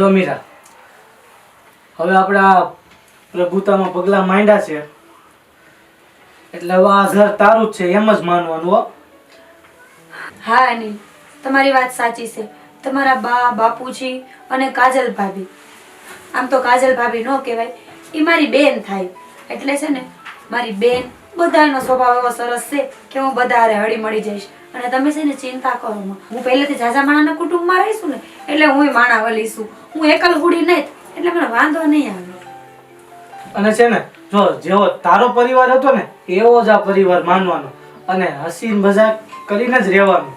જો મીરા, હવે આપણે આ પ્રભુતામાં પગલાં માંડ્યા છે એટલે હવે આ ઘર તારું જ છે એમ જ માનવાનું હો. હા અનિલ, તમારી વાત સાચી છે. તમારા બા, બાપુજી અને કાજલ ભાભી, આમ તો કાજલ ભાભી ન કહેવાય, એ મારી બેન થાય. એટલે છે ને મારી બેન બધાનો સ્વભાવ એવો સરસ છે કે હું બધા હારે હળી મળી જઈશ. અને તમે છે ને ચિંતા કરો માં, હું પહેલેથી ઝાઝા માણાના કુટુંબમાં રહીશું ને એટલે હું માણા વલીશું. હું એકલ હુડી નહીં એટલે મને વાંધો નહીં આવે. અને છે ને જો જેવો તારો પરિવાર હતો ને એવો જ આ પરિવાર માનવાનો અને હસી મજાક કરીને જ રહેવાનું.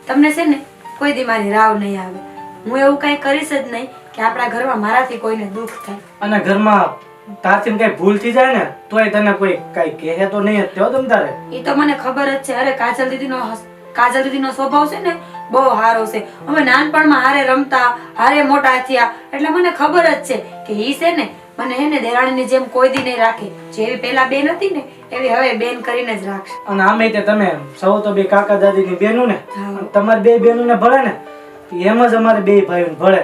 તમને છે ને કોઈ દી મારી રાવ નહીં આવે. હું એવું કઈ કરીશ જ નહીં કે આપણા ઘરમાં મારાથી કોઈને દુઃખ થાય. અને ઘરમાં તારથી કઈ ભૂલ થઈ જાય ને તોય તને કોઈ કઈ કહે તો નહીં જ તેવો તમ તારે. એ તો મને ખબર જ છે. અરે કાજલ દીદીનો સ્વભાવ છે ને બહુ સારો છે. અમે નાનપણમાં હારે રમતા, હારે મોટા થયા એટલે મને ખબર જ છે કે ઈ છે ને મને હે ને દેરાણીની જેમ કોઈ દી નહીં રાખે. જેવી પેલા બેન હતી ને એવી હવે બેન કરીને જ રાખશે. અને આમે તે તમે સૌ તો બે કાકા દાદીની બેનું ને હા. તમારી બે બેનુંને ભળે ને એમ જ અમારે બે ભાઈઓને ભળે.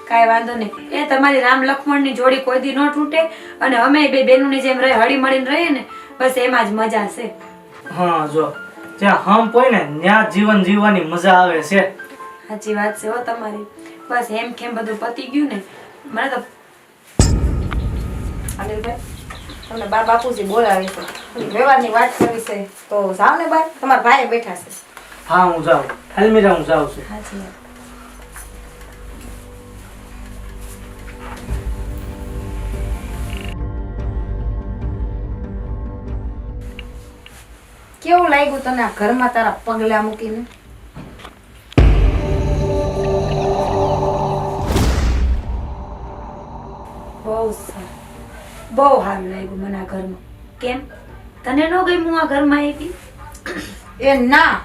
કાંઈ વાંધો નહીં. એ તમારી રામ લક્ષ્મણની જોડી કોઈ દી ન તૂટે અને અમે બે બેનુની જેમ રહે હળી મળીને રહીએ ને બસ એમાં જ મજા છે. હા જો જ્યાં હમ હોય ને ત્યાં જીવન જીવવાની મજા આવે છે. સાચી વાત છે હો તમારી. બસ એમ કેમ બધું પતી ગયું ને મને તો. અનિલભાઈ, તમને બા બાપુજી બોલાવે છે, વ્યવહારની વાત કરવી છે તો જાઓ ને બહાર, તમારા ભાઈ બેઠા છે. હા હું જાઉં. હાલમીરા હું જાઉં છું. સાચી વાત. કેવું લાગ્યું તને આ ઘરમાં તારા પગલા મૂકીને? બહુ સારું, બહુ સારું લાગ્યું મને આ ઘરમાં. કેમ તને ન ગમ્યું આ ઘરમાં આવી? એ ના,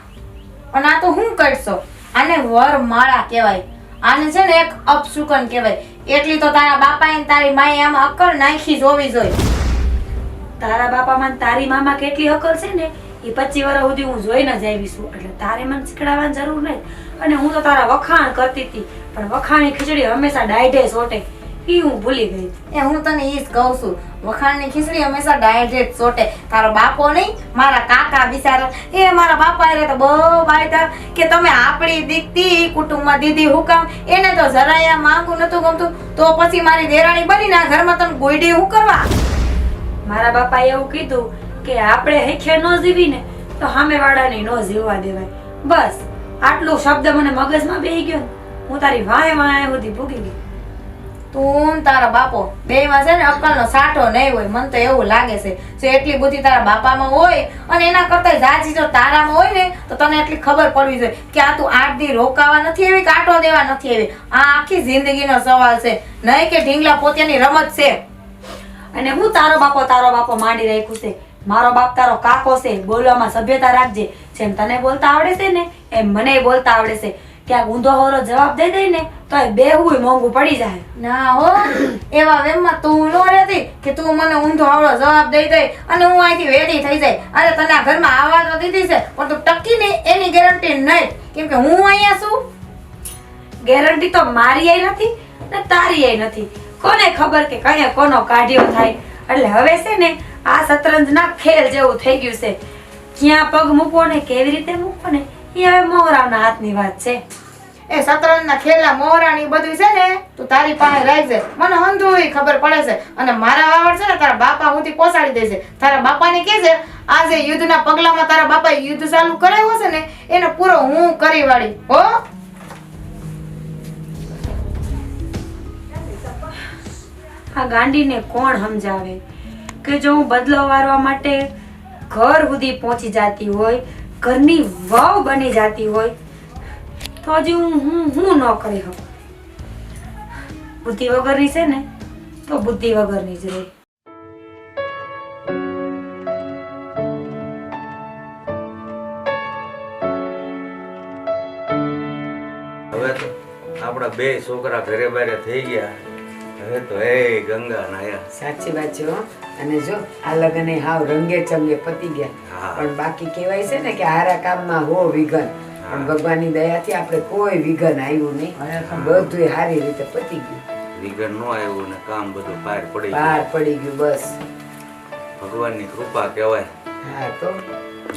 પણ આ તો હું કરશો, આને વરમાળા કહેવાય. આને છે ને એક અપશુકન કહેવાય. એટલી તો તારા બાપાએ ને તારી માએ આમાં અક્કલ નાખી જોવી જોઈએ. તારા બાપામાં ને તારી મામા કેટલી અકલ છે ને એ 25 વર્ષ સુધી હું જોઈને જ આવી છું. એટલે તારે મને શીખડાવવાની જરૂર નહીં. અને હું તો તારા વખાણ કરતી હતી પણ વખાણની ખીચડી હંમેશા ડાયઢે સોટે ઈ હું ભૂલી ગઈ. એ હું તને ઈ જ કહું છું, વખાણની ખીચડી હંમેશા ડાયરેક્ટ સોટે. તારો બાપો નહીં, મારા કાકા બિચારા, એ મારા બાપા એ તો બહુ બાયતા કે તમે આપણી દીકતી કુટુંબમાં દીધી હુકમ. એને તો જરાય માંગુ નતું ગમતું તો પછી મારી દેરાણી બનીને આ ઘરમાં તને ગોઈડી હું કરવા? મારા બાપાએ એવું કીધું કે આપણે હેખે ન જીવી ને તો સામેવાળાને ન જીવવા દેવાય. બસ આટલો શબ્દ મને મગજમાં બેહી ગયો ને હું તારી વાહે વાહે સુધી ભૂગી ગઈ. તું ને તારા બાપો બેયમાં છે ને અક્કલનો સાઠો નહીં હોય, મને તો એવું લાગે છે. જો એટલી બુદ્ધિ તારા બાપામાં હોય અને એના કરતા જાજી જો તારામાં હોય ને તો તને એટલી ખબર પડવી જોઈએ કે આ તું 8 દી રોકાવા નથી આવી કે આટો દેવા નથી આવી. આ આખી જિંદગીનો સવાલ છે, નહીં કે ઢીંગલા પોતાની રમત છે. અને હું તારો બાપો માંડી રાખ્યું છે. મારો બાપ તારો કાકો છે. બોલવામાં સભ્યતા રાખજે. જેમ તને બોલતા આવડે છે ને એમ મને બોલતા આવડે છે. ક્યાંક ઊંધો હોરો જવાબ દઈ દઈ ને તો એ બેહું મોંઘું પડી જાય. ના હો, એવા વેમમાં તું ન રહેતી કે તું મને ઊંધો આવડો જવાબ દઈ દે અને હું અહીંથી વેડી થઈ જાય. અરે તને આ ઘરમાં આવવા તો દીધી છે પણ તું ટકી નહીં એની ગેરંટી નહીં, કેમ કે હું અહીંયા છું. ગેરંટી તો મારી આઈ નથી ને તારી આઈ નથી. કોને ખબર કે કયા કોનો કાઢ્યો થાય. એટલે હવે છે ને આ શતરંજના ખેલ જેવું થઈ ગયું છે. ક્યાં પગ મૂકવો ને કેવી રીતે મૂકવો ને એ હવે મોહરાવના હાથની વાત છે. એ શતરંજના ખેલના મોહરાની બધું છે ને તું તારી પાસે રાખજે. મને હંધુય ખબર પડે છે અને મારા વાવડ છે ને તારા બાપા સુધી પહોંચાડી દે છે. તારા બાપાને કે છે આજે યુદ્ધના પગલામાં તારા બાપાએ યુદ્ધ ચાલુ કરાવ્યો છે ને એને પૂરો હું કરી વાળી હો. આ ગાંડીને કોણ સમજાવે કે જો હું બદલો વારવા માટે ઘર સુધી પહોંચી જતી હોય, ઘરની વહુ બની જતી હોય તો હજી હું ન કરી શકું. બુદ્ધિ વગરની છે ને તો બુદ્ધિ વગરની જ રહી. હવે તો આપણા બે છોકરા ઘરે બારે થઈ ગયા. હવે તો એ ગંગા નાયા. સાચી વાત છે હો. અને જો આ લગ્ન હાવ રંગે ચંગે પતી ગયા. હા. પણ બાકી કહેવાય છે ને કે હારા કામમાં હો વિઘન. પણ ભગવાનની દયાથી આપણે કોઈ વિઘન આવ્યું નહીં. બધું સારી રીતે પતી ગયું, વિઘન નો આવ્યું ને કામ બધું પાર પડી ગયું. પાર પડી ગયું. બસ ભગવાનની કૃપા કહેવાય. હા તો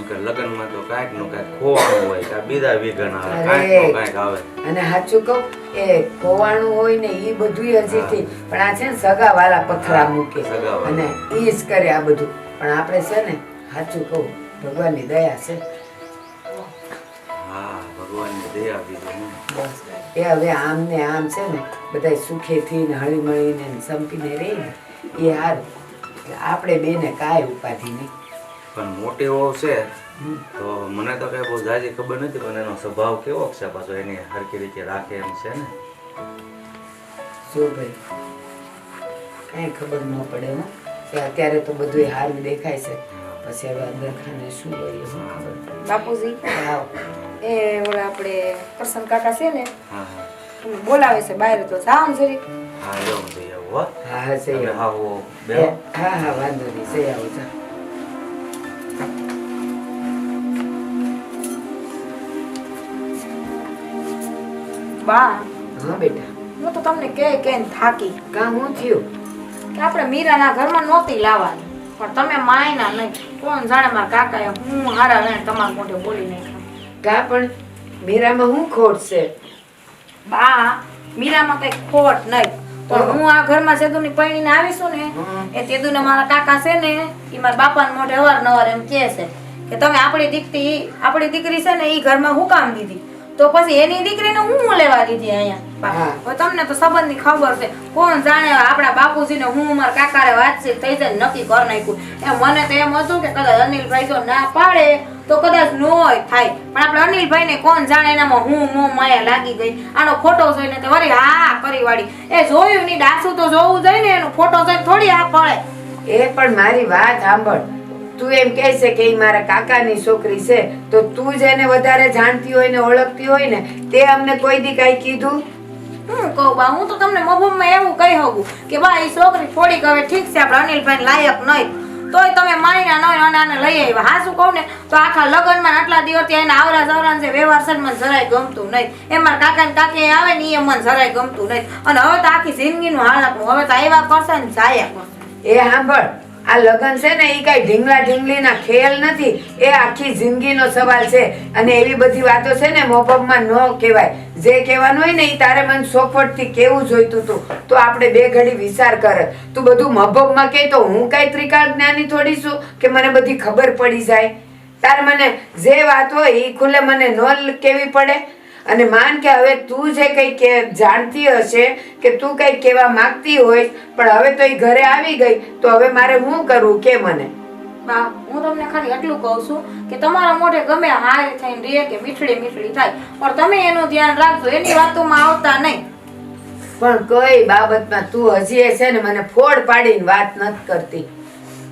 કે લગ્નમાં તો કાંઈક નું કાંઈક ખોવાનું હોય કે બીજા વિઘન આવે, અરે. કાંઈક નું કાંઈક આવે. અને સાચું કહું એ ખોવાણું હોય ને એ બધું હજીથી પણ આ છે ને સગાવાલા પથરા મૂકે સગાવાલા. અને એ જ કરે આ બધું. પણ આપણે છે ને સાચું કહું ભગવાનની દયા છે. હા, ભગવાનની દયા બીજું હું. બસ એ હવે આમ ને આમ છે ને બધા સુખેથી ને હળી મળીને ને સંપીને રહે ને એ હારું. એટલે આપણે બેને કાંઈ ઉપાધિ નહીં. પણ મોટી વહુ છે હમ. તો મને તો કઈ બહુ જાજી ખબર નથી, પણ એનો સ્વભાવ કેવો છે પાછો, એની હરખી રીતે રાખે એમ છે ને. શું ભાઈ કાંઈ ખબર ન પડે હો કે અત્યારે તો બધું સારું દેખાય છે, પછી હવે અંદર ખાને શું હોય એ શું ખબર. બાપુજી આવો. એ ઓલા આપણે કરશન કાકા છે ને હા હા તમે બોલાવે છે બહાર તો જાવ જરી. હા, એવું જઈ આવું હો. હા હા સહી તમે આવો. આવો બેહો. હા હા વાંધો નહીં સહી આવો જા. બા હા બેટા હું તો તમને કે થાકી કામ હું થયું. કે આપણે મીરાના ઘરમાં નહોતી લાવવાની, પણ તમે માયના નહીં. કોણ જાણે મારા કાકાએ હું હારા લઈને તમારા મોઢે બોલી નાખ્યા. કા પણ મીરામાં હું ખોટ છે. બા મીરામાં કઈ ખોટ નહીં, પણ હું આ ઘરમાં સેદુની પૈણીને આવીશું ને એ તેદુને મારા કાકા છે ને એ મારા બાપાના મોઢે અવારનવાર એમ કહે છે કે તમે આપણી દીકરી છે ને એ ઘરમાં હું કામ દીધી, તો પછી એની દીકરીને હું લેવા દીધી અહીંયા. બા, હા. હવે તમને તો સંબંધની ખબર છે. કોણ જાણે આપણા બાપુજીને હું મારા કાકાને વાતચીત થઈ જાય નક્કી કરી નાખ્યું. મને તો એમ હતું કે કદાચ અનિલભાઈ જો ના પાડે તો કદાચ નોય થાય, પણ આપણે અનિલભાઈને કોણ જાણે એનામાં હું મોં માયા લાગી ગઈ. આનો ફોટો જોઈને તો વળી હા કરી વાળી. એ જોયું ની ડાસુ તો જોવું જોઈએ ને, એનો ફોટો જોઈને થોડી હા પડે. એ પણ મારી વાત સાંભળ. તું એમ કહે છે કે ઈ મારા કાકાની છોકરી છે, તો તું જ એને વધારે જાણતી હોય ને ઓળખતી હોય ને, તે અમને કોઈ દી કાંઈ કીધું? હું કહું બા, હું તો તમને મફતમાં એવું કહી શકું કે બા એ છોકરી થોડીક હવે ઠીક છે આપણે અનિલભાઈ લાયક નહીં, તોય તમે માયના નહીં અને આને લઈ આવ્યા. હા શું કહું ને તો આખા લગ્નમાં આટલા દિવસથી એને આવરા જવરા જે વ્યવહાર છે ને મને જરાય ગમતું નહીં. એ મારા કાકા ને કાકી આવે ને એ મને જરાય ગમતું નહીં. અને હવે તો આખી જિંદગીનું હાલકનું હવે તો આવ્યા કરશે ને જાયા કરશે. એ સાંભળ, આ લગ્ન છે ને એ કાંઈ ઢીંગલા ઢીંગલીના ખેલ નથી, એ આખી જિંદગીનો સવાલ છે. અને એવી બધી વાતો છે ને મોભમમાં ન કહેવાય. જે કહેવાનું હોય ને એ તારે મને સોફટથી કેવું જોઈતું હતું, તો આપણે બે ઘડી વિચાર કરે. તું બધું મભમમાં કહે તો હું કાંઈ ત્રિકાળ જ્ઞાની થોડી છું કે મને બધી ખબર પડી જાય. તારે મને જે વાત હોય એ ખુલ્લે મને ન કહેવી પડે. અને માન કે હવે તું જે કંઈ જાણતી હશે કે તું કંઈ કહેવા માંગતી હોય, પણ હવે તો એ ઘરે આવી ગઈ તો હવે મારે શું કરવું કે મને. બા હું તમને ખાલી એટલું કહું છું કે તમારા મોઢે ગમે હારી થઈને રહે કે મીઠડી મીઠડી થાય, પણ તમે એનું ધ્યાન રાખજો, એની વાતોમાં આવતા નહીં. પણ કઈ બાબતમાં તું હજી એ છે ને મને ફોડ પાડીને વાત નથી કરતી.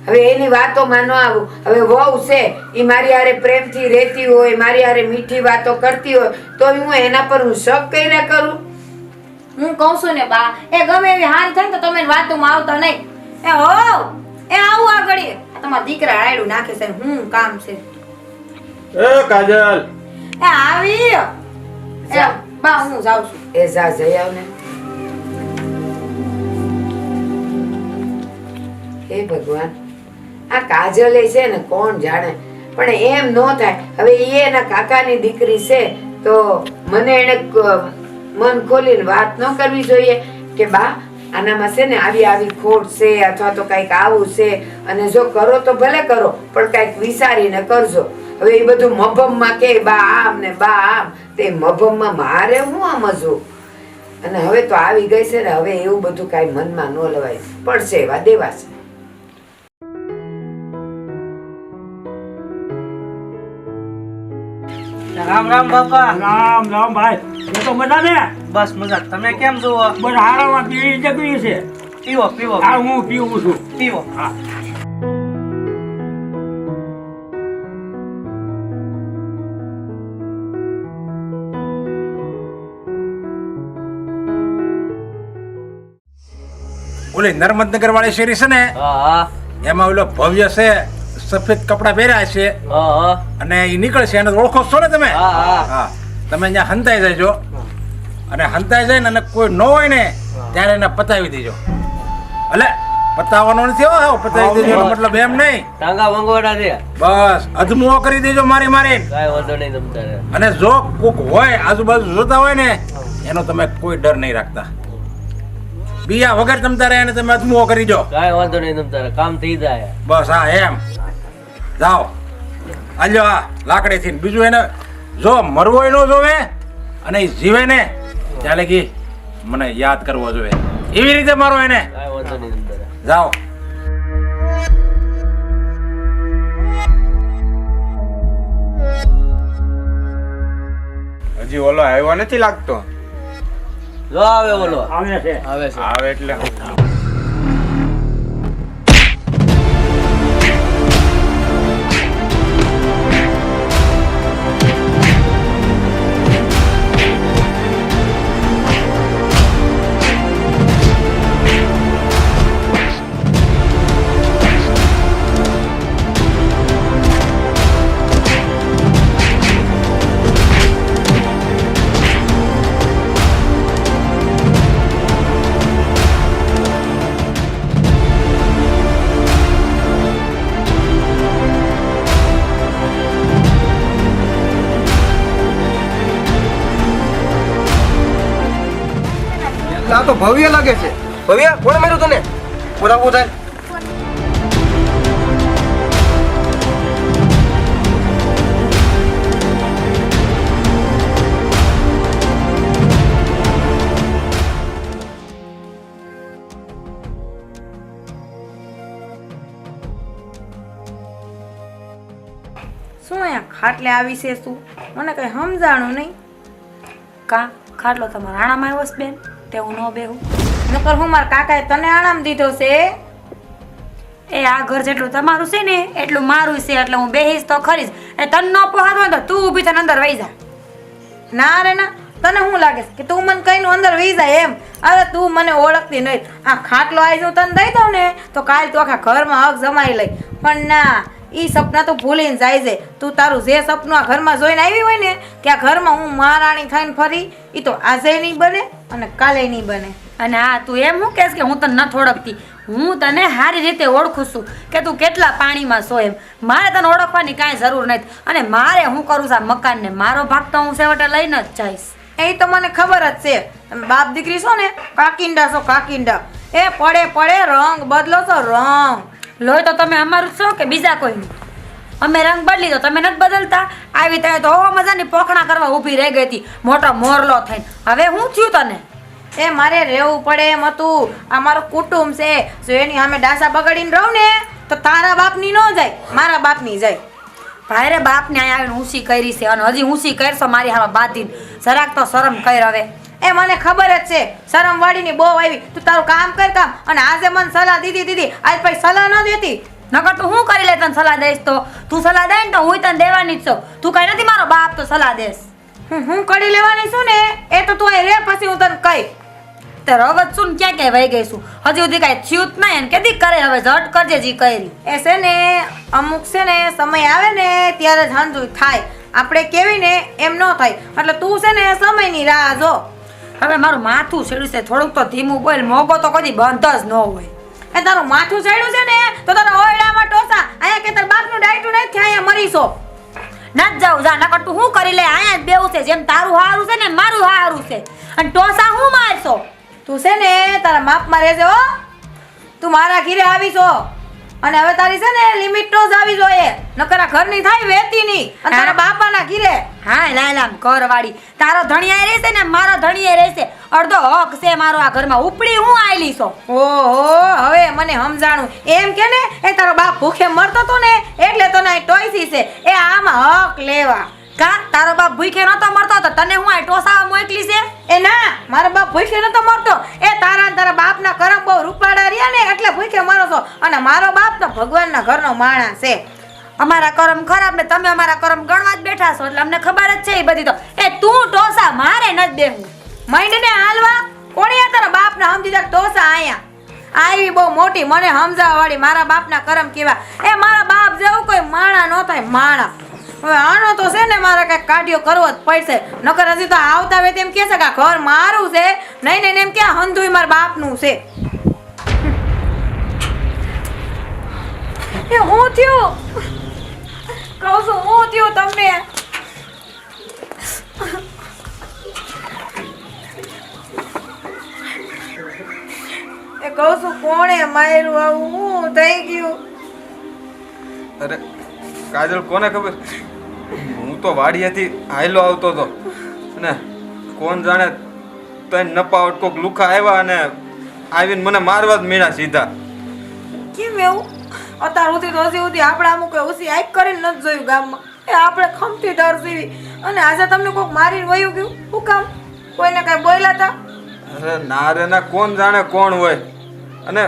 હવે એની વાતોમાં ન આવું. હવે વહુ છે એ મારી હારે પ્રેમથી રહેતી હોય, મારી હારે મીઠી વાતો કરતી હોય, તો હું એના પર હું શક કર્યા કરું. હું કહું છું ને બા, એ ગમે એવી હારી થાય ને તો તમે એની વાતોમાં આવતા નહીં. એ હો એ આવું આગળ તમારા દીકરા રાયડું નાખે છે ને હું કામ છે. એ કાજલ, એ આવી એ બા હું જાઉં છું. એ જા જઈ આવ ને. હે ભગવાન, આ કાજલે છે ને કોણ જાણે, પણ એમ ન થાય. હવે એ એના કાકાની દીકરી છે તો મને એને મન ખોલીને વાત ન કરવી જોઈએ કે બા આનામાં છે ને આવી આવી ખોટ છે અથવા તો કંઈક આવું છે, અને જો કરો તો ભલે કરો પણ કંઈક વિચારીને કરજો. હવે એ બધું મભમમાં કે બા આમ ને બા આમ, તે મભમમાં મારે હું સમજવું. અને હવે તો આવી ગઈ છે ને, હવે એવું બધું કાંઈ મનમાં ન લેવાય, પડશે એવા દેવા છે. રામ રામ બાપા. રામ રામ ભાઈ. એ તો મજા ને? બસ મજા. તમે કેમ છો? બસ હારામાં પીવી જગવી છે. પીવો પીવો આ હું પીવું છું. પીવો. હા. ઓલી નર્મદનગર વાળી શેરી છે ને, હા એમાં ઓલો ભવ્ય છે સફેદ કપડાં પહેર્યા છે હા હા અને એ નીકળશે એને ઓળખો છો ને તમે હા હા હા તમે અહીંયા હંતાઈ જજો અને હંતાઈ જાય ને અને કોઈ ન હોય ને ત્યારે એને પતાવી દેજો એટલે પતાવવાનો નથી હો પતાવી દેજો એનો મતલબ એમ નહીં ટાંગા મંગવાડા દે બસ અધમુઓ કરી દેજો મારી મારીને કાંઈ વાંધો નહીં તમ તારે અને જો કોક હોય આજુબાજુ જોતા હોય ને એનો તમે કોઈ ડર નહીં રાખતા બીયા વગર તમ તારે એને તમે અધમુઓ કરી દો કાંઈ વાંધો નહીં તમ તારે કામ થઈ જાય બસ હા એમ જાઓ આલ્યો આ લાકડીથી ને બીજું એને જો મરવો ન જોવે અને ઈ જીવે ને ત્યાં લગી મને યાદ કરવો જોઈએ એવી રીતે મારો એને કાંઈ વાંધો નહીં તમ તારે જાઓ હજી ઓલો આવ્યો નથી લાગતો. જો આવે બોલો આવે છે આવે છે આવે એટલે આ તો ભવ્ય લાગે છે. ભવ્ય કોણ માર્યું તને? બોલાવો થાય. શું અહીંયા ખાટલે આવી છે તું મને કઈ સમજાણું નહીં. કા ખાટલો તમારા આણામાં આવ્યો છે બેન તે હું ન બેહું નકર હું મારા કાકાએ તને આરામ દીધો છે. એ આ ઘર જેટલું તમારું છે ને એટલું મારું છે એટલે હું બેહીશ તો ખરીશ એ તને ન પહોંચતો હોય તો તું ઊભી થઈને અંદર વહી જા. ના રે ના તને શું લાગે છે કે તું મને કઈ અંદર વી જાય એમ? અરે તું મને ઓળખતી નહીં. આ ખાટલો આવી હું તને દઈ દઉં ને તો કાલ તું આખા ઘરમાં હક જમાઈ લઈ. પણ ના ઈ સપના તો ભૂલીને જાય છે. તું તારું જે સપનું આ ઘરમાં જોઈને આવી હોય ને કે આ ઘરમાં હું મહારાણી થઈને ફરી ઈ તો આજે નહીં બને અને કાલે નહીં બને. અને હા તું એમ હું કહેશ કે હું તને નથી ઓળખતી. હું તને સારી રીતે ઓળખું છું કે તું કેટલા પાણીમાં છો એમ. મારે તને ઓળખવાની કાંઈ જરૂર નથી. અને મારે હું કરું છું આ મકાનને મારો ભાગ તો હું છેવટે લઈને જ જઈશ. એ તો મને ખબર જ છે. તમે બાપ દીકરી છો ને કાકિંડા છો કાકિંડા. એ પડે પડે રંગ બદલો છો રંગ. લોહી તો તમે અમારું જ છો કે બીજા કોઈનું? અમે રંગ બદલી તો તમે નથી બદલતા. આવી ત્યાં તો મજાની પોખણા કરવા ઊભી રહી ગઈ હતી મોટો મોરલો થઈને. હવે હું થયું તને? એ મારે રહેવું પડે એમ હતું. આ મારું કુટુંબ છે. જો એની સામે ડાસા બગાડીને રહું ને તો તારા બાપની ન જાય મારા બાપની જાય. ભાઈ રે બાપને અહીંયા આવીને ઊંચી કરી છે અને હજી ઊંચી કરશો મારી હામાં બાંધીને. જરાક તો શરમ કર હવે. એ મને ખબર જ છે શરમ વાળીની બહુ આવી. તું તારું કામ કર કામ. અને આજે મને સલાહ દીધી આજ પછી સલાહ ન દેતી. નકર તું શું કરી લે તને સલાહ દઈશ તો? તું સલાહ દે ને તો હું તને દેવાની જ છું. તું કઈ નથી મારો બાપ તો સલાહ દેશ. હું કરી લેવાની છું ને એ તો તું અહીં રે પછી હું તને કહી. તે રગત શું ક્યાં ક્યાં વહી ગઈ છું હજી સુધી કાંઈ થયું જ નહીં. કેદી કરે હવે ઝટ કરજે જી કરી. એ છે ને અમુક છે ને સમય આવે ને ત્યારે જ હાંજુ થાય. આપણે કેવી ને એમ ન થાય. એટલે તું છે ને સમયની રાહ જો. હવે મારું માથું છેડ્યું છે થોડુંક તો ધીમું બોલ. મોગો તો કદી બંધ જ ન હોય. એ તારું માથું ચડ્યું છે ને તો તારા ઓરડામાં ટોસા. અહીંયા કે તારા બાપનું ડાયટું નથી અહીંયા મરીશો. ન જાઉં જા નકર તું શું કરી લે. અહીંયા જ બેવું છે જેમ તારું હારું છે ને મારું હારું છે. અને ટોસા હું મારશો? તું છે ને તારા માપમાં રહેજે હો. તું મારા ઘીરે આવીશો અને હવે તારી છે ને લિમિટ તો જ આવી જોઈએ. નકર આ ઘરની થાય વેતી નહીં. અને તારા બાપાના ઘીરે હા લાલામ કરવાડી. તારો ધણિયા રહેશે ને મારો ધણિયા રહેશે. અડધો હક છે મારો આ ઘરમાં. ઉપડી હું આયલી છો. ઓહો હવે મને સમજાણું. એમ કે ને એ તારો બાપ ભૂખે મરતો તો ને એટલે તને ટોયસી છે. એ આમાં હક લેવા. કા તારો બાપ ભૂખે નતો મરતો તો તને હું આ ટોસાવા મોકલી છે? એ ના મારો બાપ ભૂખે નતો મરતો. એ તારા ને તારા બાપના કરમ બહુ રૂપાડા રહ્યા ને એટલે ભૂખે મરો છો. અને મારો બાપ તો ભગવાનના ઘરનો માણસ છે. અમારા કરમ ખરાબ ને તમે અમારા કરમ ગણવા જ બેઠા છો એટલે અમને ખબર જ છે એ બધી તો. એ તું ટોસા મારે નથી દેવું. માંડીને હાલવા કોણે તારા બાપના સમજી જા ટોસા આયા. આવી બહુ મોટી મને સમજાવવા વાળી મારા બાપના કરમ કેવા. એ મારા બાપ જેવું કોઈ માણા ન થાય માણા. હવે આનો તો છે ને મારે કઈક કાઢ્યો કરવો જ પડશે. નકર હજી તો આવતા હોય તેમ કે છે કે આ ઘર મારું છે નહીં ને એમ કે હંધુય મારા બાપનું છે. એ હું થયું કહું છું હું થયું તમને. એ કહું છું કોણે માર્યું આવું હું થઈ ગયું. અરે કાજલ કોને ખબર, હું તો વાડિયાથી હાયલો આવતો હતો ને કોણ જાણે તઈ નપાવટ કોક લુખા આવ્યા અને આવીને મને મારવા જ મીણા સીધા. કેમ એવું? અત્યાર સુધી તો હજી સુધી આપણે અમુક ઓછી આંખ કરીને નથી જોયું ગામમાં. એ આપણે ખમતી દર સીવી અને આજે તમને કોક મારીને વયું ગયું. શું કામ? કોઈને કઈ બોલ્યા હતા? અરે ના રે ના, કોણ જાણે કોણ હોય. અને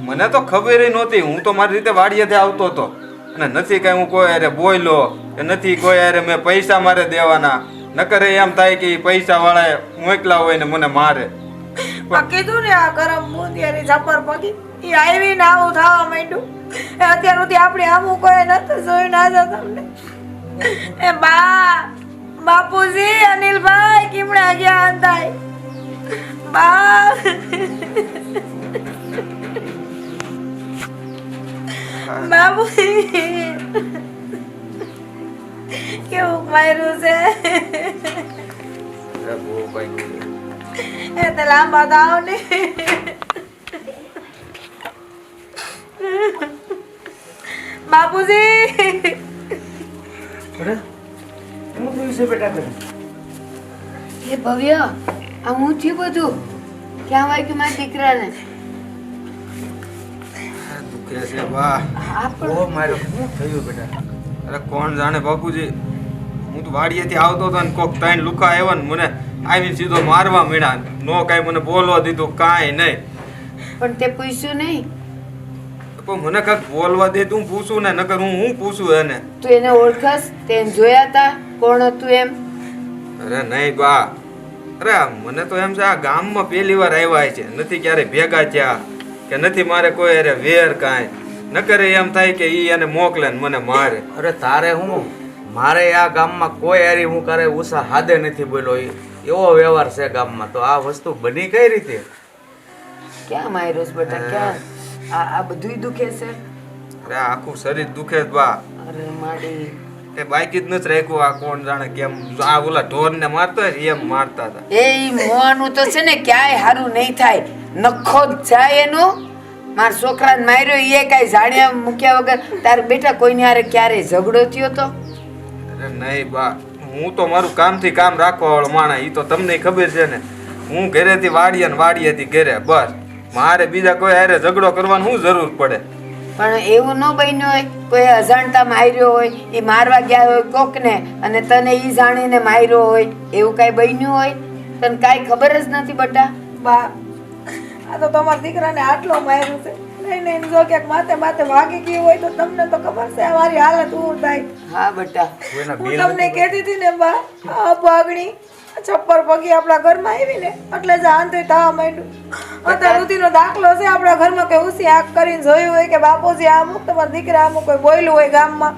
મને તો ખબર નહોતી. હું તો મારી રીતે વાડિયાથી આવતો હતો અને નથી કઈ હું કોઈ હારે બોલ્યો કે નથી કોઈ હારે મેં પૈસા મારે દેવાના. નકરે એમ થાય કે પૈસા વાળાએ મોકલા હોય ને મને મારે. આ કીધું ને આ ગરમ બુંદિયાની ઝપર પગી એ આવીને આવું થવા માંડ્યું. એ અત્યાર સુધી આપણે આવું કોઈ નથી જોયું ના જા તમને. એ બાપુજી અનિલભાઈ કેમણે ગયા અંધાય બા. બાપુજી કેવું માર્યું છે? અરે બહુ કઈ એ તો લાંબા દાવ ને. બાપુજી અરે હું થયું છે બેટા તને? એ ભવ્ય, આ હું થયું બધું? ક્યાં વાગ્યું મારા દીકરાને? દુખે છે વાહ. ઓ મારો શું થયું બેટા? અરે કોણ જાણે બાપુજી, હું તો વાડિયાથી આવતો હતો ને કોક ત્રણ લુખા આવ્યા ને મને આવીને સીધો મારવા મીણા. નો કાંઈ મને બોલવા દીધું કાંઈ નહીં. પણ તે પૂછ્યું નહીં? પણ મને કાંઈક બોલવા દે તું પૂછું ને, નકર હું પૂછું એને. તું એને ઓળખસ? તે એને જોયા હતા કોણ હતું એમ? અરે નહીં બા. અરે મને તો એમ છે આ ગામમાં પહેલી વાર આવ્યા છે, નથી ક્યારે ભેગા થયા કે નથી મારે કોઈ અરે વેર કાંઈ. નકરે એમ થાય કે ઈ એને મોકલે ને મને મારે. અરે તારે હું મારે આ ગામમાં કોઈ હારી હું કરે ઉષા હાદે નથી બોલ્યો. એવો વ્યવહાર છે ગામમાં. તો આ વસ્તુ બની કઈ રીતે? ક્યાં માર્યો છે બેટા? ક્યાં આ બધુંય દુખે છે? અરે આખું શરીર દુખે જ બા. અરે માડી, એ બાકી જ નથી રાખ્યું. આ કોણ જાણે કેમ આ ઓલા ઢોરને મારતો હોય એમ મારતા હતા. એ ઈ મોવાનું તો છે ને ક્યાંય સારું નહીં થાય. નખો જ જાય એનું. મારા છોકરાને માર્યો એ કાંઈ જાણ્યા મૂક્યા વગર તાર બેટા કોઈને હારે ક્યારે ઝઘડો થયો તો? અરે નહીં બા, હું તો મારું કામથી કામ રાખવા વાળો માણસ. ઈ તો તમને ખબર છે ને. હું ઘરેથી વાડીએ ને વાડીએથી ઘરે, બસ. મારે બીજા કોઈ હારે ઝઘડો કરવાની શું જરૂર પડે? પણ એવું ન બન્યું હોય કોઈ અજાણતા માર્યો હોય, એ મારવા ગયા હોય કોકને અને તને ઈ જાણીને માર્યો હોય, એવું કાંઈ બન્યું હોય? તને કાંઈ ખબર જ નથી બટા. બા આ તો તમારા દીકરાને આટલો માર્યું છે. નહીં નહીં જો ક્યાંક માથે માથે વાગી ગયું હોય તો તમને તો ખબર છે મારી હાલત શું થાય. હા બટા, કોઈના હું બિલ તમને કહેતી હતી ને બા, આ ભાગણી છપ્પર પગી આપણા ઘરમાં આવી ને એટલે જ આંધળી થવા માંડ્યું. અત્યાર સુધીનો દાખલો છે આપણા ઘરમાં કે ઉસી આંખ કરીને જોયું હોય કે બાપુજી આ અમુક તમારા દીકરા અમુક કોઈ બોલ્યું હોય ગામમાં.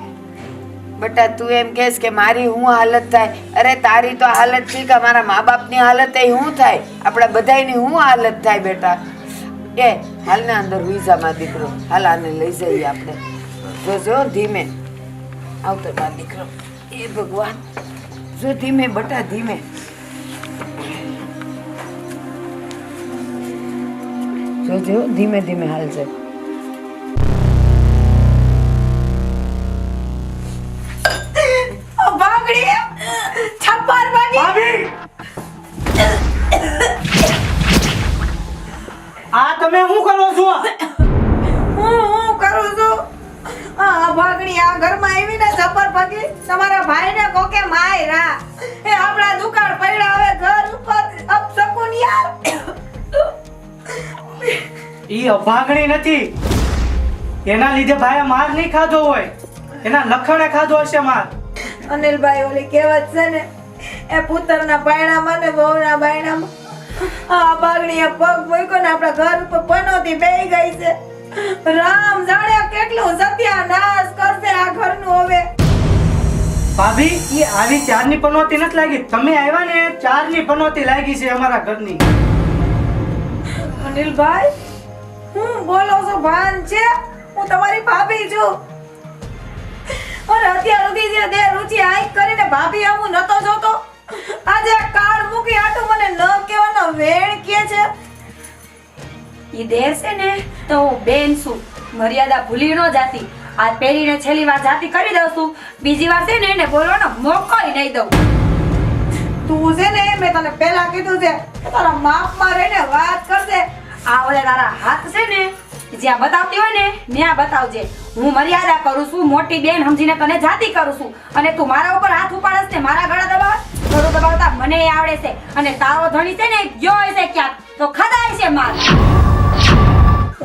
બટા તું એમ કહેશ કે મારી શું હાલત થાય? અરે તારી તો હાલત ઠીક, અમારા મા બાપની હાલત એ શું થાય? આપણા બધાયની શું હાલત થાય બેટા? એ હાલને અંદર હુઈ જા મારો દીકરો. હાલ આને લઈ જઈએ આપણે. જોજો ધીમે આવતો મારો દીકરો. એ ભગવાન, જો ધીમે બટા ધીમે. જોજો ધીમે ધીમે હાલજે. ભાગણી છપ્પર પગી. આ તમે શું કરો છો? હું કરું છું? આ ભાગણી આ ઘરમાં આવીને છપ્પર પગી તમારા ભાઈને કોકે માર્યા. એ આપણા દુકાળ પડ્યા હવે ઘર ઉપર અપસકુન યાર. ઈ અભાગણી નથી. એના લીધે ભાઈએ માર નહીં ખાધો હોય, એના લખણે ખાધો હશે માર. અનિલભાઈ ઓલી કહેવત છે ને, એ પુત્રના પાયણામાં ને વહુના બાયણામાં આ બાગડીએ પગ મૂક્યો ને આપણા ઘર ઉપર પનોતી બેહી ગઈ છે. રામ જાણે કેટલું સત્યાનાશ કરશે આ ઘરનું હવે. ભાભી એ આવી 4ની પનોતી નથી લાગી, તમે આવ્યા ને 4ની પનોતી લાગી છે અમારા ઘરની. અનિલભાઈ, હું બોલો છો ભાન છે? હું તમારી ભાભી છું. અને અત્યાર સુધી જે દે રુચિ આઈ કરીને ભાભી આવું નતો જોતો, આજે આ કાર્ડ મૂકી આટું મને ન કહેવાનો વેણ કે છે. ઈ દેર છે ને તો હું બેન છું, મર્યાદા ભૂલી ન જાતી. આ પહેરીને છેલ્લી વાર જાતી કરી દઉં છું, બીજી વાર છે ને એને બોલવાનો મોકો નહીં દઉં. તું છે ને મેં તને પહેલા કીધું છે કે તારા માપમાં રહીને વાત કરજે. આ ઓલે તારા હાથ છે ને જ્યાં બતાવતી હોય ને ત્યાં બતાવજે. હું મર્યાદા કરું છું, મોટી બેન સમજીને તને જાતી કરું છું, અને તું મારા ઉપર હાથ ઉપાડસ ને મારા ગળા દબાવ. ગળું દબાવતા મને આવડે છે, અને તારો ધણી છે ને ગયો હશે ક્યાંક તો ખદાય છે માર.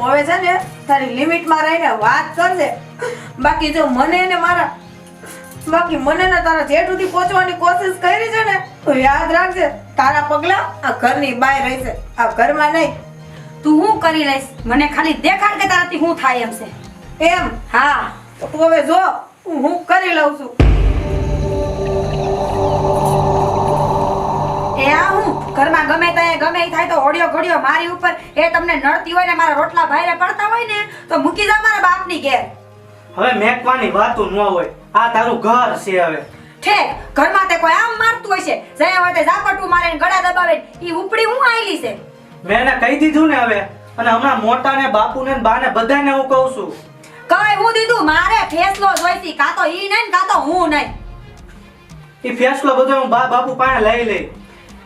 હવે છે ને તારી લિમિટમાં રહીને વાત કરજે. બાકી જો મને ને તારા જેઠ સુધી પહોંચવાની કોશિશ કરી છે ને તો યાદ રાખજે, તારા પગલા આ ઘરની બહાર રહેશે, આ ઘરમાં નહીં. તું હું કરી લઈશ, મને ખાલી દેખાડ કે તારાથી હું થાય એમ છે. એમ? હા, તો તું હવે જો હું કરી લઉં છું. એ આ હું ઘરમાં ગમે ત્યાં ગમે ઈ થાય તો ઓડિયો ઘડિયો મારી ઉપર એ તમને નડતી હોય ને મારા રોટલા ભાઈરે પડતા હોય ને તો મૂકી જા મારા બાપની ઘેર. હવે મેકવાની વાતું ન હોય, આ તારું ઘર છે. હવે ઠેક ઘરમાં તે કોઈ આમ મારતું હોય છે, જયા હોય તે ઝાપટું મારે ને ગળા દબાવે ઈ ઉપડી હું આઈલી છે. મેં એને કહી દીધું ને હવે, અને હમણાં મોટા ને બાપુ ને બાને બધાને હું કહું છું. કઈ હું દીધું, મારે ફેસલો જોઈતી, કાં તો ઈ નહીં ને કાં તો હું નહીં. એ ફેસલો બધો હું બાપુ પાસે લઈ લઈ.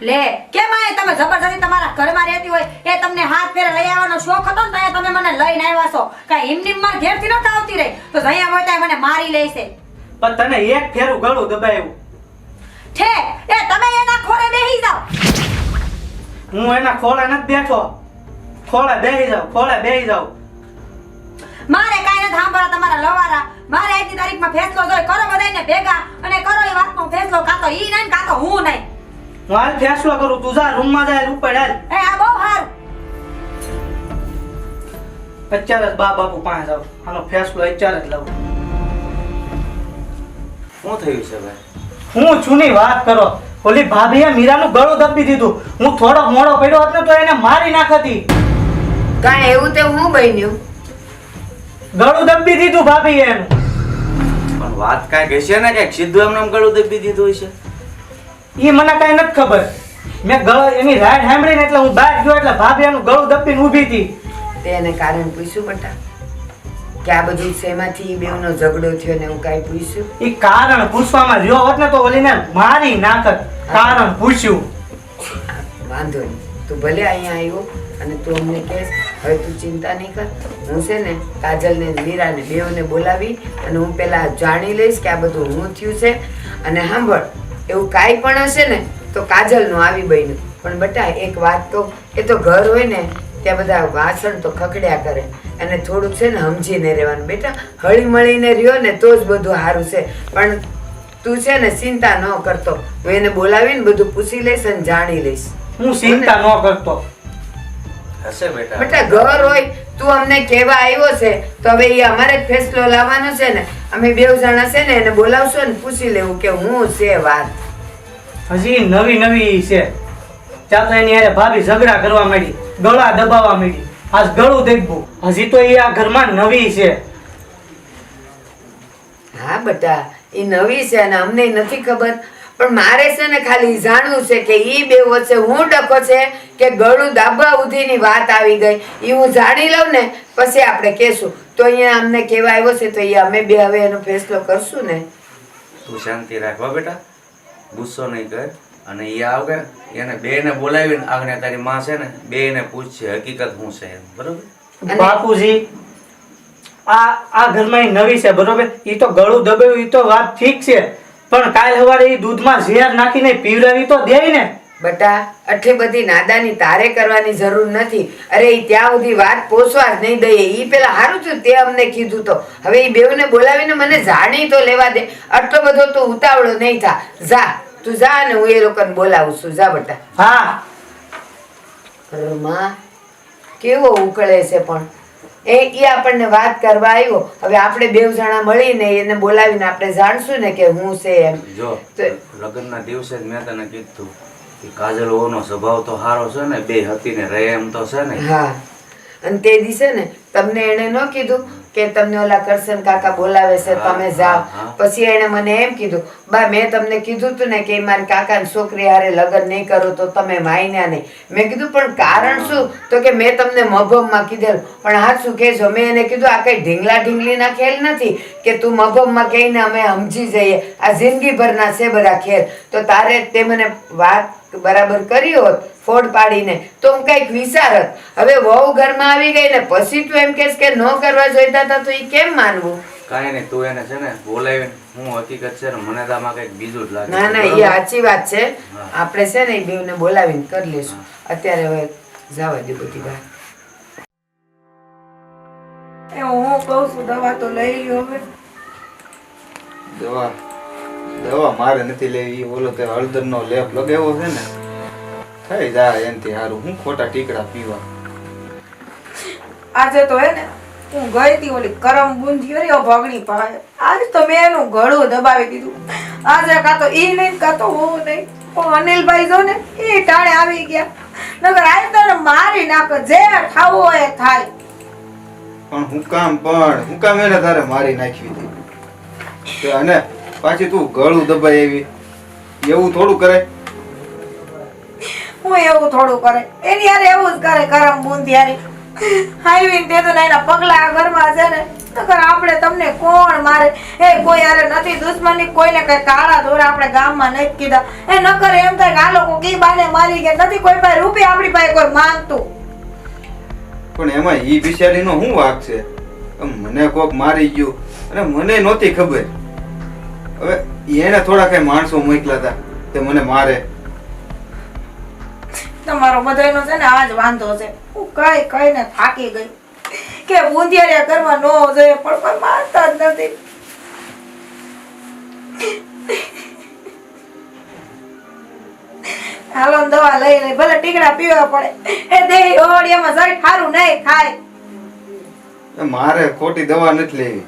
લે કેમ આય તમે જબરજસ્તી તમારા ઘરમાં રહેતી હોય એ તમને હાથ ફેરે લઈ આવવાનો શોખ હતો ને તો તમે મને લઈને આવ્યા છો. કાંઈ એમની માર ઘેરથી નતા આવતી રહી તો જયા હોય ત્યાં મને મારી લેશે. પણ તને એક ફેરું ગળું દબાવ્યું. ઠેક એ તમે એના ખોળે બેહી જાઓ. હું એના ખોળે નથી બેઠો, ખોળે બેહી જાવ. મારે કાંઈ નથી સાંભળવા તમારા લવારા. મારે આજની તારીખમાં ફેસલો જોઈ કરો બધાને ભેગા અને કરો એ વાતનો ફેસલો, કાં તો ઈ નહીં કાં તો હું નહીં. હું હાલ ફેસલો કરું, તું જા રૂમમાં જાય ઉપર હાલ. એ આ બહુ હારું. અત્યારે જ બાપુ પાસે જાવ, આનો ફેસલો અત્યારે જ લઉં. શું થયું છે ભાઈ? હું છુની વાત કરો, ઓલી ભાભીએ મીરાનું ગળું દબી દીધું. હું થોડો મોડો પડ્યો હોત ને તો એને મારી નાખતી. કાંઈ એવું તે હું બન્યું? ગળું દબી દીધું ભાભીએ એનું. પણ વાત કાંઈક હશે ને, કાંઈક સીધું એમને આમ ગળું દબી દીધું હશે. ઈ મને કાંઈ નથી ખબર. મેં એની રાઈડ સાંભળીને એટલે હું બહાર ગયો એટલે ભાભી એનું ગળું દબીને ઊભી હતી. તેને કારણ પૂછ્યું બટા કે આ બધું શેમાંથી બેવનો ઝઘડો થયો ને એવું કાંઈ પૂછ્યું? ઈ કારણ પૂછવામાં રહ્યો હોત ને તો ઓલીને મારી નાખત. કારણ પૂછ્યું. વાંધો નહીં, તું ભલે અહીંયા આવ્યો અને તું અમને કહેશ. હવે તું ચિંતા નહીં કર, હું છે ને કાજલને મીરાને બેવને બોલાવી અને હું પેલા જાણી લઈશ કે આ બધું હું થયું છે. અને સાંભળ, એવું કાંઈ પણ હશે ને તો કાજલનું આવી બન્યું. પણ બટા એક વાત કહું, એ તો ઘર હોય ને ત્યાં બધા વાસણ તો ખખડ્યા કરે, અને થોડુંક છે ને સમજીને રહેવાનું બેટા. હળી મળીને રહ્યો ને તો જ બધું સારું છે. પણ તું છે ને ચિંતા ન કરતો, હું એને બોલાવીને બધું પૂછી લઈશ અને જાણી લઈશ. હું ચિંતા ન કરતો. હશે બેટા. બેટા ઘર હોય, તું અમને કહેવા આવ્યો છે તો હવે એ અમારે જ ફેસલો લાવવાનો છે ને. અમે બેવ જણા છે ને એને બોલાવશો ને પૂછી લેવું કે હું છે વાત. હજી નવી છે. ત્યાં તો એની હારે ભાભી ઝઘડા કરવા માંડી, ગળા દબાવવા માંડી. આજ ગળું દેખવું. હજી તો એ આ ઘરમાં નવી છે. હા બેટા, એ નવી છે અને અમને નથી ખબર. પણ મારે છે ને ખાલી જાણવું છે કે ઈ બે વચ્ચે હું ડખો છે કે ગળું દાબા સુધીની વાત આવી ગઈ. એ હું જાણી લઉં ને પછી આપણે કહેશું. તો અહીંયા અમને કહેવા આવ્યો છે તો એ અમે બે હવે એનો ફેસલો કરશું ને. તું શાંતિ રાખવા બેટા, ગુસ્સો નહીં કર. અને એ આવે એને બેને બોલાવીને આગને તારી માં છે ને બેને પૂછશે હકીકત શું છે એમ, બરોબર? બાપુજી આ ઘરમાં ઈ નવી છે બરોબર. ઈ તો ગળું દબાવ્યું ઈ તો વાત ઠીક છે, પણ કાલ સવારે ઈ દૂધમાં ઝેર નાખીને પીવડાવી તો દે ને. બટા, આટલી બધી નાદાની તારે કરવાની જરૂર નથી. અરે ઈ ત્યાં સુધી વાત પોસવા જ નહીં દઈએ. ઈ પેલા સારું થયું તે અમને કીધું તો. હવે ઈ બેવને બોલાવીને મને જાણી તો લેવા દે. આટલો બધો તો ઉતાવળો નહીં થા. જા તું જા ને હું એ લોકોને બોલાવું છું. જા બટા. હા ઘરમાં કેવો ઉકળે છે પણ એ આપણને વાત કરવા આવ્યો. હવે આપણે બેવ જણા મળીને એને બોલાવીને આપણે જાણશું ને કે હું છે એમ. જો તો- લગ્નના દિવસે જ મેં તને કીધું કે કાજલ વહુનો સ્વભાવ તો સારો છે ને, બે હતી ને રહે એમ તો છે ને. હા, અને તે દિવસે ને તમને એને ન કીધું કે તમને ઓલા કરશન કાકા બોલાવે છે, હા, તમે જાઓ. હા. પછી એને મને એમ કીધું, બા મેં તમને કીધું તું ને કે મારી કાકાની છોકરી હારે લગ્ન નહીં કરો તો તમે માન્યા નહીં. મેં કીધું પણ કારણ શું? તો કે મેં તમને મભમમાં કીધેલું. પણ હાચું કહેજો, મેં એને કીધું આ કઈ ઢીંગલા ઢીંગલીના ખેલ નથી કે તું મભમમાં કહીને અમે સમજી જઈએ. આ જિંદગીભરના છે બધા ખેલ. તો તારે તે મને વાત બરાબર કરી હોત ફોડ પાડીને તો હું કઈક વિચારત. હવે વહુ ઘરમાં આવી ગઈ ને પછી તું એમ કહેશ કે ન કરવા જોઈતા હતા તો એ કેમ માનવું? કાંઈ નહીં, તું એને છે ને બોલાવીને હું હકીકત છે ને મને તો આમાં કંઈક બીજું જ લાગે ના ના, છે, એ સાચી વાત છે. હા. આપણે છે ને એ બેવને બોલાવીને કરી લેશું. અત્યારે હવે જવા દે બધી વાત. હું કહું છું દવા તો લઈ લ્યો હવે. દવા મારે નથી લેવી. ઓલો તે હળદરનો લેપ લગાવ્યો છે ને, થઈ જાય એનથી સારું. હું ખોટા ટીકડા પીવા. આજે તો હે ને હું ગઈ હતી ઓલી કરમ બુંદી રહ્યો ભગણી પાસે. આજે તો મેં એનું ગળું દબાવી દીધું. આજે કાં તો ઈ નહીં કાં તો હું નહીં. પણ અનિલભાઈ જો ને એ ટાણે આવી ગયા. નકર આ તો એને મારી નાખે, જે ખાવું હોય એ થાય. પણ હું કામ એને તારે મારી નાખવી હતી? તો અને પાછી તું ગળું દબાઈ આવી, એવું થોડું કરે? હું એવું થોડું કરે, એની યાર એવું જ કરે કરમ બુંદી યાર. હાઈવીને તે તો એના પગલા આ ઘરમાં છે ને, નકર આપણે તમને કોણ મારે? એ કોઈ યારે નથી દુશ્મની, કોઈને કઈ કાળા દોરા આપણે ગામમાં નથી કીધા. એ નકર એમ થાય કે આ લોકો કી બાને મારી ગયા, નથી કોઈ પાસે રૂપિયા આપણી પાસે કોઈ માંગતું. પણ એમાં ઈ બિચારીનો શું વાંક છે? મને કોક મારી ગયું અને મને નહોતી ખબર. હવે એને થોડા કઈ માણસો મોકલા હતા તે મને મારે. તમારો બધાયનો છે ને આજ વાંધો છે. હું કઈને થાકી ગઈ કે બુંદિયારિયા કરવા ન જોઈએ, પણ કોઈ માનતા જ નથી. હાલો ને દવા લઈ લઈ, ભલે ટીકડા પીવા પડે. એ દેહી ઓડિયામાં જઈ સારું નહીં ખાય. મારે ખોટી દવા નથી લેવી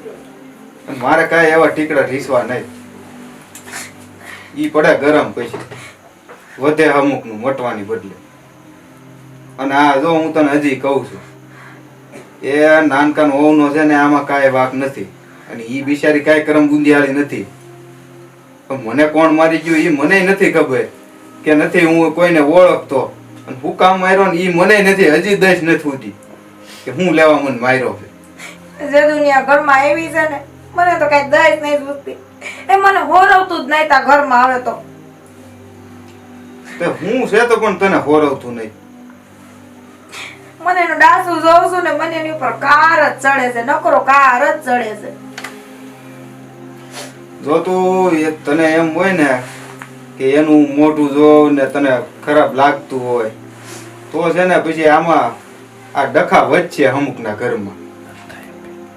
અને મારે કાંઈ એવા ટીકડા રીસવા નહીં. ઈ પડે ગરમ પછી વધે અમુકનું મટવાની બદલે. અને આ જો હું તને હજી કહું છું, એ નાનકાનો વહુનો છે ને આમાં કાંઈ વાક નથી. અને ઈ બિચારી કાંઈ કરમ બુંદિયાળી નથી. પણ મને કોણ મારી ગયું એ મને નથી ખબર કે નથી હું કોઈને ઓળખતો. અને હું કામ માર્યો ને ઈ મને નથી હજી દસ નથી ઉઠી કે હું લેવા મને માર્યો છે. જે દુનિયા ઘરમાં આવી છે ને, મને તો કઈ દઈ જ નહીં જોતી. એ મને હોરવતું જ નહીં તા ઘરમાં આવે તો. તે હું છે તો પણ તને હોરવતું નહીં. મને એનું ડાસું જોઉં છું ને, મને એની ઉપર કાર જ ચડે છે, નકરો કાર જ ચડે છે. જો તું તને એમ હોય ને કે એનું મોઢું જોવ ને તને ખરાબ લાગતું હોય તો છે ને પછી આમાં આ ડખા વચ્ચે અમુકના ઘરમાં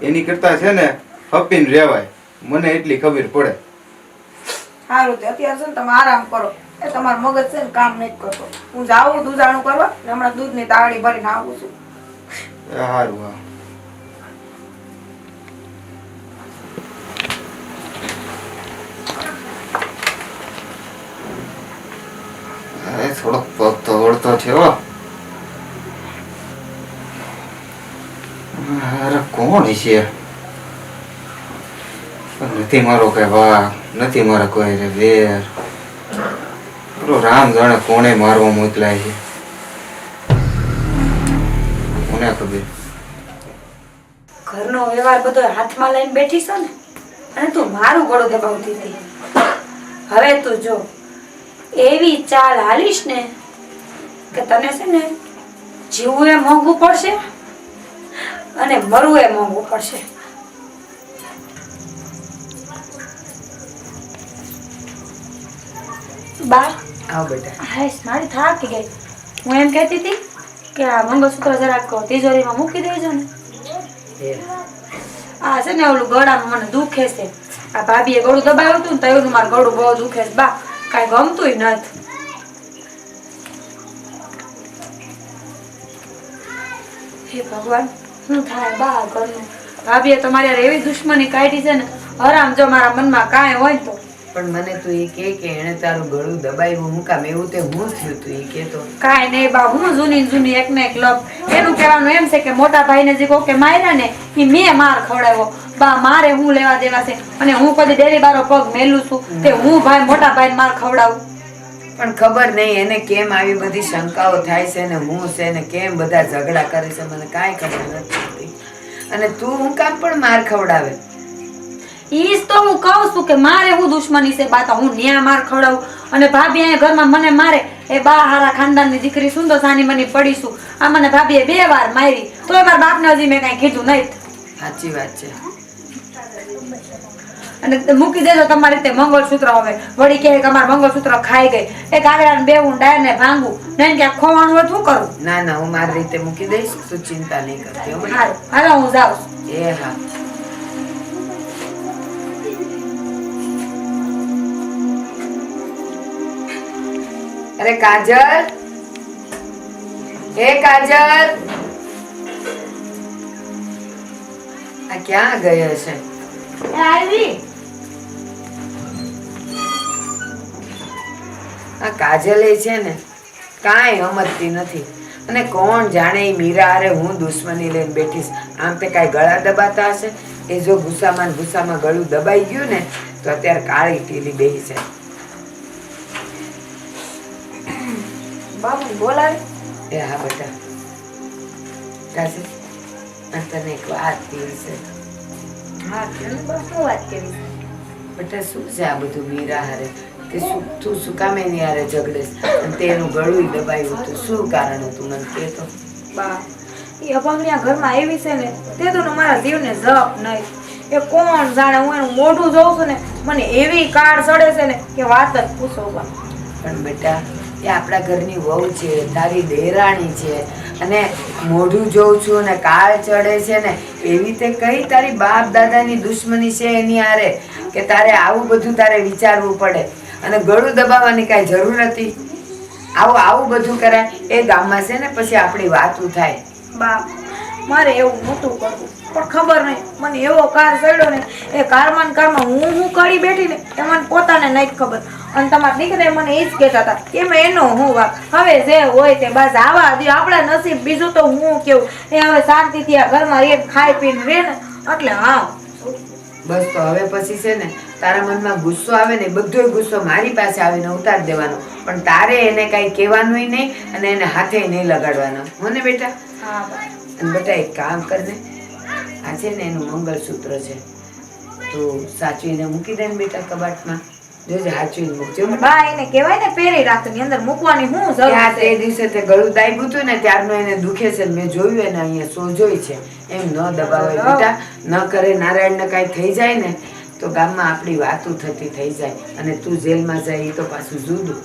એની કરતા છે ને હપીને રહેવાય. મને એટલી ખબર પડે. સારું તે અત્યારે છે ને તમે આરામ કરો. એ તમારું મગજ છે ને કામ નહીં કરતો. હું જાઉં દૂધાણું કરવા ને હમણાં દૂધની તાવડી ભરીને આવું છું. એ સારું. હા, થોડોક પગ તો વળતો થયો. અરે કોણ છે? નથી મારો કઈ વાક, નથી મારા કોઈ રે વેર. પેલો રામ જાણે કોણે મારવા મોકલાય છે, કોને ખબર. ઘરનો વ્યવહાર બધો હાથમાં લઈને બેઠી છો ને, અને તું મારું ગળું દબાવતી હતી. હવે તું જો એવી ચાલ હાલીશ ને કે તને છે ને જીવવું એ મોંઘું પડશે અને મરવું એ મોંઘું પડશે. બા આવ બેટા. હાય મારી થાકી ગઈ. હું એમ કહેતી હતી કે આ મંગળસૂત્ર જરાક તિજોરીમાં મૂકી દેજો ને. આ છે ને ઓલું ગળામાં મને દુખે છે. આ ભાભીએ ગળું દબાવ્યું હતું ને તો એવું મારું ગળું બહુ દુખે છે. બા કાંઈ ગમતું નથી. હે ભગવાન, શું થાય બા ઘરનું? ભાભીએ તો મારી હારે એવી દુશ્મની કાઢી છે ને, હરામ જો મારા મનમાં કાંઈ હોય તો. પણ મને તું એ કે એને તારું ગળું દબાવ્યું હું કામ એવું તે હું થયું તું એ કે તો. કાંઈ નહીં બા, હું જૂની ને જૂની એકને એક લપ. એનું કહેવાનું એમ છે કે મોટા ભાઈને જે કોકે માર્યા ને એ મેં માર ખવડાવ્યો. બા મારે હું લેવા દેવા છે? અને હું કદી ડેરી બારો પગ મેલું છું તે હું ભાઈ મોટા ભાઈને માર ખવડાવું? પણ ખબર નહીં એને કેમ આવી બધી શંકાઓ થાય છે ને હું છે ને કેમ બધા ઝઘડા કરે છે મને કાંઈ ખબર નથી પડતી. અને તું હું કામ પણ માર ખવડાવે? ઈ જ તો હું કહું છું કે મારે હું દુશ્મની છે બા, તો હું ન્યા માર ખવડાવું. અને ભાભી અહીંયા ઘરમાં મને મારે એ બા હારા ખાનદાનની દીકરી સુંદર સાની મને પડીશું. આ મને ભાભીએ 2 વાર મારી તોય મારા બાપને હજી મેં કાંઈ કીધું નહીં. સાચી વાત છે. અને મૂકી દેજો તમારી રીતે મંગળસૂત્ર. હવે વળી કહે કે અમારું મંગળસૂત્ર ખાઈ ગઈ. એ કાગડાને બેવું ડાયર ને ભાંગું નહીં ક્યાંક ખોવાનું હોય શું કરું? ના ના હું મારી રીતે મૂકી દઈશ, તું ચિંતા નહીં કરતી હો બેટા. હાલો હાલો હું જાઉં છું. એ હા. અરે કાજલ, હે કાજલ, આ ક્યાં ગયો છે? આ કાજલ એ છે ને કાંઈ સમજતી નથી. અને કોણ જાણે એ મીરા હારે હું દુશ્મની લઈને બેઠીશ. આમ તે કાંઈ ગળા દબાતા હશે. એ જો ગુસ્સામાં ને ગુસ્સામાં ગળું દબાઈ ગયું ને તો અત્યારે કાળી ટીલી બેહી છે. બાપુ બોલાવે. એ હા બેટા. કાજલ, આ તને એક વાત કહી છે. હા કેમ બસ શું વાત કરી? બેટા શું છે આ બધું મીરા હારે? કે શું તું શું કામે એની હારે ઝઘડેશ? અને તેનું ગળું દબાયું હતું, શું કારણ હતું મને કે તો? બા એ અભંગની ઘરમાં આવી છે ને તે તો મારા જીવને જપ નહીં. એ કોણ જાણે, હું એનું મોઢું જોઉં છું ને મને એવી કાળ ચડે છે ને કે વાત જ પૂછો બા. પણ બેટા એ આપણા ઘરની વહુ છે, તારી દેરાણી છે, અને મોઢું જોઉં છું ને કાળ ચડે છે ને એવી તે કઈ તારી બાપ દાદાની દુશ્મની છે એની હારે કે તારે આવું બધું તારે વિચારવું પડે? અને ગળું દબાવવાની કાંઈ જરૂર હતી? આવું બધું કરાય એ ગામમાં છે ને પછી આપણી વાતું થાય. બા મારે એવું મોટું કરવું પણ ખબર નહીં મને એવો કાર ચડ્યો ને એ કારમાં હું કરી બેઠી ને એ મને પોતાને નહીં ખબર. અને તમારા દીકરા મને એ જ કહેતા હતા કે મેં એનો હું વાક. હવે જે હોય તે બસ આવા દે આપણા નસીબ. બીજું તો હું કેવું એ હવે શાંતિથી આ ઘરમાં રે ખાઈ પીને રે ને એટલે હા બસ. તો હવે પછી છે ને તારા મનમાં ગુસ્સો આવે ને બધો ગુસ્સો મારી પાસે આવીને ઉતારી દેવાનો. પણ તારે એને કાંઈ કહેવાનું નહીં અને એને હાથે નહીં લગાડવાનો હો ને બેટા? હા અને બેટા એક કામ કરને, આ છે ને એનું મંગળસૂત્ર છે તો સાચવીને મૂકી દે ને બેટા કબાટમાં. જોજે સાચવીને મૂકજો. બા એને કહેવાય ને પહેરી રાખની અંદર મૂકવાની હું જરૂર ત્યાં છે? તે દિવસે તે ગળું દાબ્યું હતું ને ત્યારનું એને દુખે છે. મેં જોયું એને અહીંયા સોજોય છે. એમ ન દબાવાય બેટા. ન કરે નારાયણને કાંઈ થઈ જાય ને તો ગામમાં આપણી વાતું થતી થઈ જાય અને તું જેલમાં જાય એ તો પાછું જુદું.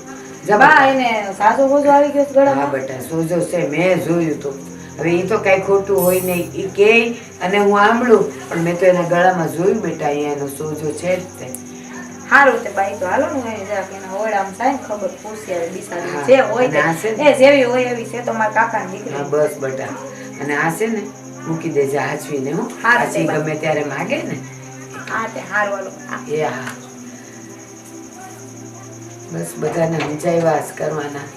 બા એને સાસો બોજો આવી ગયો છે હા ગળામાં. બેટા સોજો છે, મેં જોયું તું. હવે એ તો કાંઈ ખોટું હોય નહીં એ કે અને હું સાંભળું પણ મેં તો એના ગળામાં જોયું બેટા અહીંયા એનો સોજો છે જ તે. હારું તે બાઈ તો હાલો ને એ જરાક એના ઓરડામાં થાય ને ખબર પૂછી આવે બિચારી હા, જે હોય અને આ છે તે ને? એ જેવી હોય એવી છે તો મારા કાકાની હા દીકરી. બસ બેટા. અને આ છે ને મૂકી દેજે હાચવીને હું. હા, પાછી તે ગમે ત્યારે માગે ને. હા તે હારું હાલો. હા. એ હા બસ બધાને સમજાવ્યા જ કરવાના.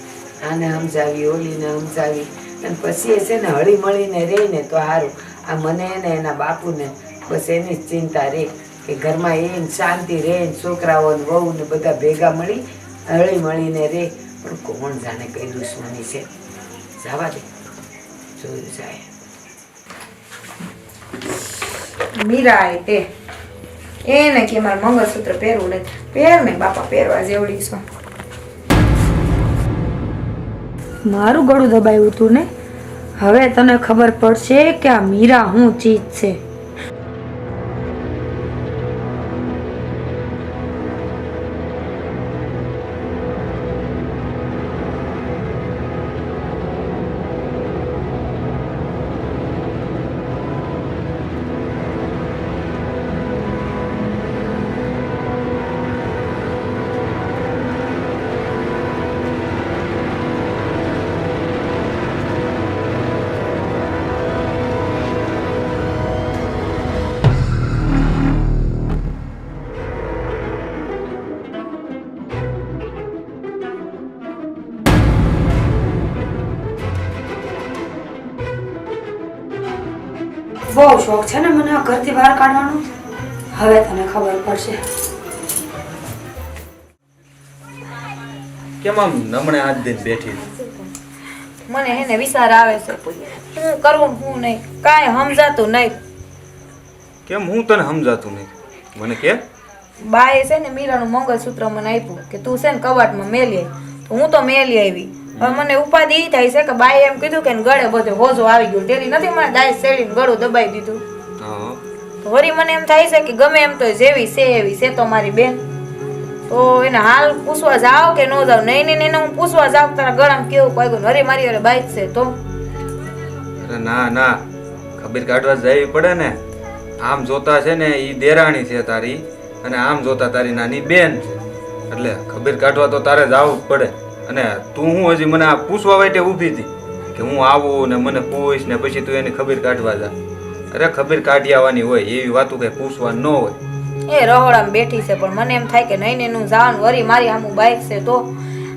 આને સમજાવી ઓલીને સમજાવી અને પછી એ છે ને હળી મળીને રહીને તો સારું. આ મને ને એના બાપુને બસ એની જ ચિંતા રહે કે ઘરમાં એને શાંતિ રહે ને છોકરાઓ ને વહુ ને બધા ભેગા મળી હળી મળીને રહે. પણ કોણ જાણે કઈ દુશ્મની છે? જવા દે, જોયું જાય. મીરા એ તે એને કે મારે મંગળસૂત્ર પહેરવું નહીં. પહેર ને બાપા, પહેરવા જેવડી છો. મારું ગળું દબાયું હતું ને હવે તને ખબર પડશે કે આ મીરા હું ચીજ છે. બહુ શોખ છે ને મને આ ઘરથી બહાર કાઢવાનો. હવે તને ખબર પડશે. કેમ આમ નમણે હાથ દઈને બેઠી મને હે ને વિચાર આવે છે હું કરું ને હું નહીં, કાંઈ સમજાતું નહીં. કેમ હું તને સમજાતું નહીં મને કે બાએ છે ને મીરાનું મંગળસૂત્ર મને આપ્યું કે તું છે ને કબાટમાં મેલી આવ. તો હું તો મેલી આવી. હવે મને ઉપાધિ ઈ થાય છે કે બાએ એમ કીધું કે ગળે બધો હોજો આવી ગયો. તેની નથી મને દાય શેડીને ગળું દબાઈ દીધું. હા તો વળી મને એમ થાય છે કે ગમે એમ તો જેવી છે એવી છે તો મારી બેન. તો એને હાલ પૂછવા જાવ કે ન જાવ? નહીં નહીં એને હું પૂછવા જાવ તારા ગળામાં કેવું પાગ્યું હરે મારી અરે બાઈક છે તો અરે ના ના ખબર કાઢવા જવી પડે ને. આમ જોતા છે ને ઈ દેરાણી છે તારી અને આમ જોતા તારી નાની બેન છે એટલે ખબર કાઢવા તો તારે જવું જ પડે. અને તું હું હજી મને આ પૂછવા વાટે ઊભી હતી કે હું આવું ને મને પૂછ ને પછી તું એની ખબર કાઢવા જા. અરે ખબર કાઢી આવવાની હોય એવી વાતું કઈ પૂછવાનું ન હોય. એ રહોડામાં બેઠી છે પણ મને એમ થાય કે નહીં ને હું જવાનું વરી મારી આમું બાઈક છે તો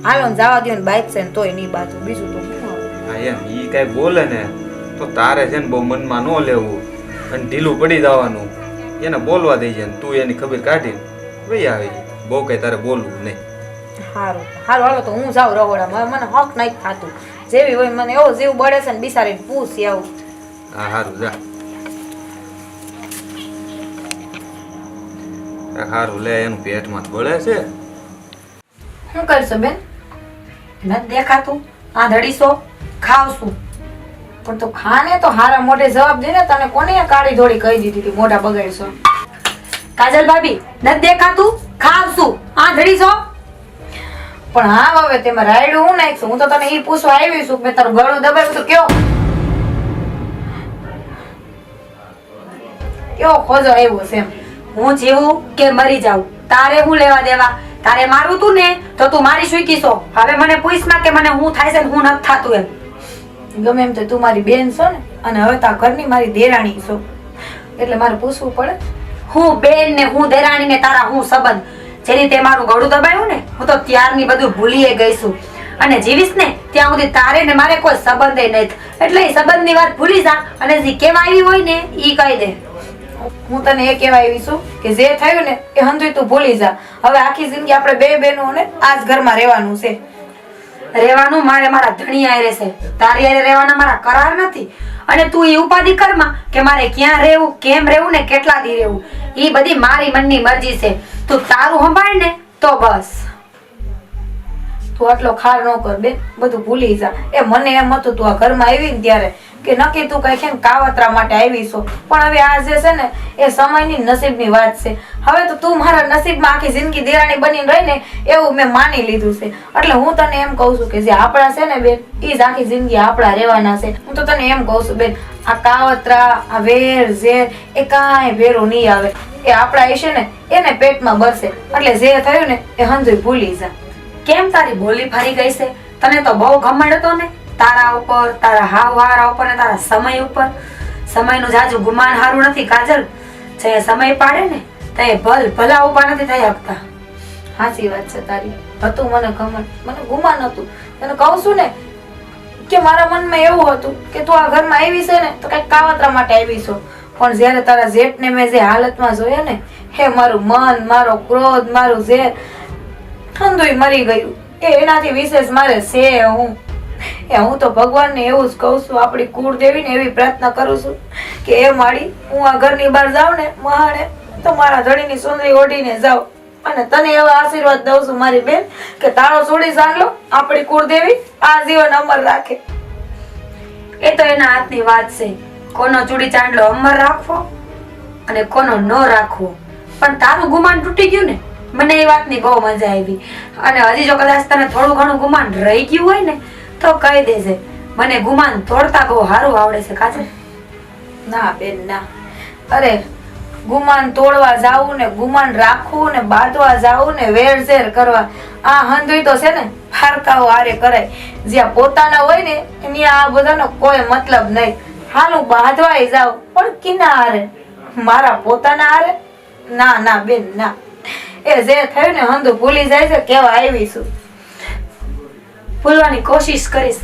હાલો ને જવા દો ને બાઈક છે ને તોય નહીં બાજુ બીજું તો શું આવે? હા એમ ઈ કઈ બોલે ને તો તારે છે ને બહુ મનમાં ન લેવું અને ઢીલું પડી જવાનું. એને બોલવા દઈ છે ને તું એની ખબર કાઢી ભાઈ આવી બહુ કઈ તારે બોલવું નહીં. સારું સારું હાલો તો હું જાઉં રહોડામાં. હવે મને હક નહીં થતું જેવી હોય મને એવો જીવ બળે છે ને બિસારીને પૂછી આવું. હા સારું જા સારું લે એનું પેટમાં બળે છે. શું કરશો બેન? નથી દેખાતું આંધળીશો ખાવશું પણ તું ખાને તો હારા મોઢે જવાબ દે ને. તને કોને કાળી ધોળી કહી દીધી હતી મોઢા બગાડશો? કાજલ ભાભી નથી દેખાતું? ખાવશું. આંધળીશો. પણ હા હવે તેમાં રાયડું હું નાખશું. હું તો તને ઈ પૂછવા આવી છું કે મેં તારું ગળું દબાવ્યું તો કેવો ખોજો આવ્યો છે એમ? હું જીવું કે મરી જાઉં તારે હું લેવા દેવા? તારે મારું તું ને તો તું મારી શીખીશો. હવે મને પૂછમાં કે મને હું થાય છે ને હું નથી થાતું એમ. ગમે એમ તો તું મારી બેન છો ને અને હવે તાર ઘરની મારી દેરાણી છો એટલે મારે પૂછવું પડે. હું બેન ને હું દેરાણી ને તારા હું સંબંધ? જે રીતે મારું ગળું દબાયું ને હું તો ત્યારની બધું ભૂલીએ ગઈ છું અને જીવીશ ને ત્યાં સુધી તારે ને મારે કોઈ સંબંધ નહીં. એટલે એ સંબંધની વાત ભૂલી જા અને જે કેવા આવી હોય ને ઈ કહી દે. હું તને એ કહેવા આવી છું કે જે થયું ને એ હંધુય તું ભૂલી જા. હવે આખી જિંદગી આપણે બે બહેનો ને આ જ ઘરમાં રહેવાનું છે. રહેવાનું મારે મારા ધણી આરે છે. તારી આરે રહેવાના મારા કરાર નથી. અને તું એ ઉપાધિ કરમાં કે મારે ક્યાં રહેવું કેમ રહેવું ને કેટલા દી રહેવું એ બધી મારી મનની મરજી છે. તું તારું સંભાળ ને તો બસ. તું આટલો ખાર ન કર બેન, બધું ભૂલી જા. એ મને એમ હતું તું આ ઘરમાં આવી ને ત્યારે કે નક્કી તું કઈ છે ને કાવતરા માટે આવી છો પણ હવે આ જે છે ને એ સમયની નસીબની વાત છે. હવે તો તું મારા નસીબમાં આખી જિંદગી દેરાણી બનીને રહી ને એવું મેં માની લીધું છે. એટલે હું તને એમ કહું છું કે જે આપણા છે ને બેન એ જ આખી જિંદગી આપણા રહેવાના છે. હું તો તને એમ કહું છું બેન આ કાવતરા આ વેર ઝેર એ કાંઈ વેરો નહીં આવે. એ આપણા હશે ને એને પેટમાં બરશે. એટલે જે થયું ને એ હંધુય ભૂલી જા. કેમ તારી બોલી ફરી ગઈ છે? તને તો બહુ ઘમંડ હતો ને તારા ઉપર, તારા હાવહારા ઉપર ને તારા સમય ઉપર. સમયનું જાજુ ગુમાન હારું નથી કાજલ. જે સમય પાડે ને તે ભલા ઉભા નથી થઈ શકતા. સાચી વાત છે તારી. હતું મને ઘમંડ, મને ગુમાન હતું. તને કહું છું ને કે મારા મનમાં એવું હતું કે તું આ ઘરમાં આવી છે ને તો કઈક કાવતરા માટે આવી છો. પણ જયારે તારા જેઠને મેં જે હાલતમાં જોયા ને હે મારું મન, મારો ક્રોધ, મારું ઝેર ઠંડુય મરી ગયું. એ એનાથી વિશેષ મારે છે હું તો ભગવાનને એવું જ કહું છું, આપણી કુળદેવીને એવી પ્રાર્થના કરું છું કે એ માડી હું આ ઘરની બહાર જાઉં ને મહાણે તો મારા ધણીની સુંદરી ઓઢીને જાઉં. અને તને એવા આશીર્વાદ દઉં છું મારી બેન કે તારો છોડી સાંગલો આપણી કુળદેવી આ જીવન અમર રાખે. એ તો એના હાથની વાત છે કોનો ચૂડી ચાંદલો અમર રાખવો અને કોનો ન રાખવો. પણ તારું ગુમાન તૂટી ગયું ને મને એ વાતની બહુ મજા આવી. અને હજી જો કદાચ તને થોડું ઘણું ગુમાન રહી ગયું હોય ને તો કહી દેજે. મને ગુમાન તોડતા બહુ સારું આવડે છે કાજલ. ના બેન ના. અરે ગુમાન તોડવા જાવું ને ગુમાન રાખવું ને બાંધવા જાવું ને વેરઝેર કરવા આ હંધુય તો છે ને ફારકાઓ હારે કરાય. જ્યાં પોતાના હોય ને ત્યાં આ બધાનો કોઈ મતલબ નહીં. હાલું બાંધવાય જાવ પણ કિના હારે? મારા પોતાના હારે? ના ના બેન ના. એ જે થયું ને હંધુ ભૂલી જાય છે કેવા આવીશું. ભૂલવાની કોશિશ કરીશ.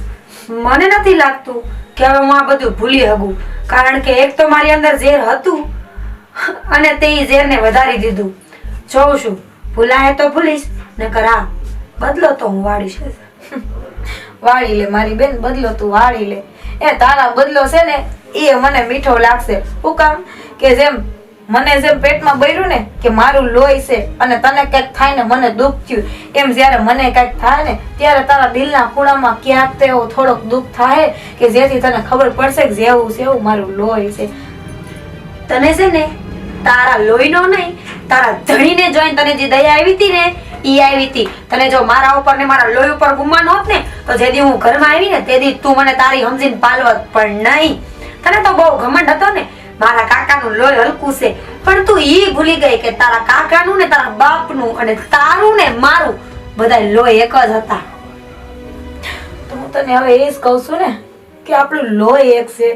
મને નથી લાગતું કે હવે હું આ બધું ભૂલી શકું, કારણ કે એક તો મારી અંદર ઝેર હતું અને તે ઝેરને વધારી દીધું. જોઉં છું ભૂલાય તો ભૂલીશ, નકર હા બદલો તો હું વાળીશ. વાળી લે મારી બેન, બદલો તું વાળી લે. એ તારા બદલો છે ને એ મને મીઠો લાગશે. શું કામ કે જેમ મને જેમ પેટમાં બળ્યું ને કે મારું લોહી છે અને તને કંઈક થાય ને મને દુઃખ થયું, એમ જ્યારે મને કંઈક થાય ને ત્યારે તારા દિલના ખૂણામાં ક્યાંક તો એવું થોડોક દુઃખ થાય કે જેથી તને ખબર પડશે કે જેવું છે એવું મારું લોહી છે. તને છે ને તારા લોહીનો નહીં, તારા ધણીને જોઈને તને જે દયા આવી હતી ને ઈ આવી હતી. તને જો મારા ઉપર ને મારા લોહી ઉપર ગુમાન હોત ને તો જેદી હું ઘરમાં આવી ને તેદી તું મને તારી સમજીને પાલવત, પણ નહીં. તને તો બહુ ઘમંડ હતો ને મારા કાકાનું લોહી હલકું છે, પણ તું ઈ ભૂલી ગઈ કે તારા કાકાનું ને તારા બાપનું અને તારું ને મારું બધા લોહી એક જ હતા. તો હું તને હવે એ જ કહું છું ને કે આપણું લોહી એક છે,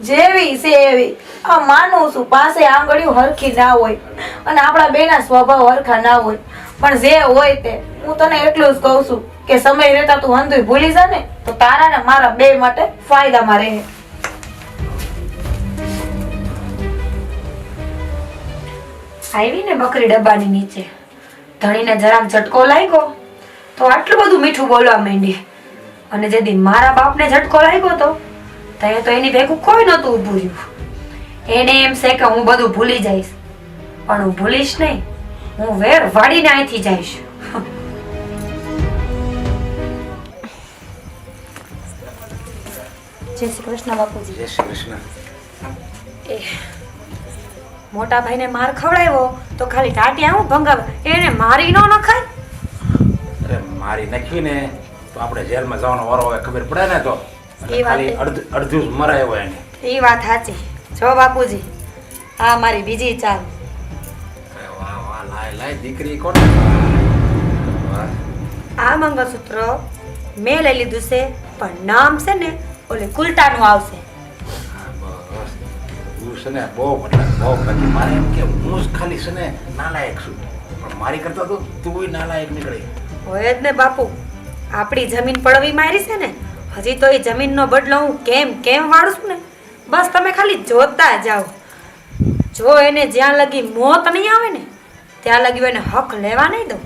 જેવી છે એવી. આ માનું છું પાસે આંગળીઓ હરખી ના હોય અને આપણા બેના સ્વભાવ હરખા ના હોય, પણ જે હોય તે હું તને એટલું જ કહું છું કે સમય રહેતા તું હંધુય ભૂલી જા ને તો તારા ને મારા બે માટે ફાયદામાં રહે. આવી ને બકરી ડબ્બાની નીચે ધણીને જરાક ઝટકો લાગ્યો તો આટલું બધું મીઠું બોલવા માંડી, અને જેદી મારા બાપને ઝટકો લાગ્યો તો ત્યાં તો એની ભેગું કોઈ નહોતું ઊભું રહ્યું. એને એમ છે કે હું બધું ભૂલી જઈશ, પણ હું ભૂલીશ નહીં, હું વેર વાળીને અહીંથી જઈશ. જય શ્રી કૃષ્ણ બાપુજી. જય શ્રી કૃષ્ણ. એ મોટા ભાઈને માર ખવડાવ્યો તો ખાલી ટાટિયા હું ભંગાવ, એને મારી ન નખાય. અરે મારી નાખી ને તો આપણે જેલમાં જવાનો વારો હવે ખબર પડે ને તો એ વાત ખાલી અડધું જ મરાય હોય એને. એ વાત સાચી. જો બાપુજી આ મારી બીજી ચાલ. અરે વાહ વાહ, લાય લાય દીકરી કોને. વાહ. આ મંગળસૂત્ર મેં લઈ લીધું છે, પણ નામ છે ને ઓલે કુલટાનું આવશે. હા, બસ. તું છે ને બહુ મતલબ બહુ બાકી મારે એમ કે હું જ ખાલી છે ને નાલાયક છું, પણ મારી કરતા તો તું નાલાયક નીકળી. હોય જ ને બાપુ, આપણી જમીન પડવી મારી છે ને, હજી તો એ જમીનનો બદલો હું કેમ કેમ વાળું છું ને, બસ તમે ખાલી જોતા જાઓ. જો એને જ્યાં લગી મોત નહીં આવે ને ત્યાં લગી એને હક લેવા નહીં દઉં.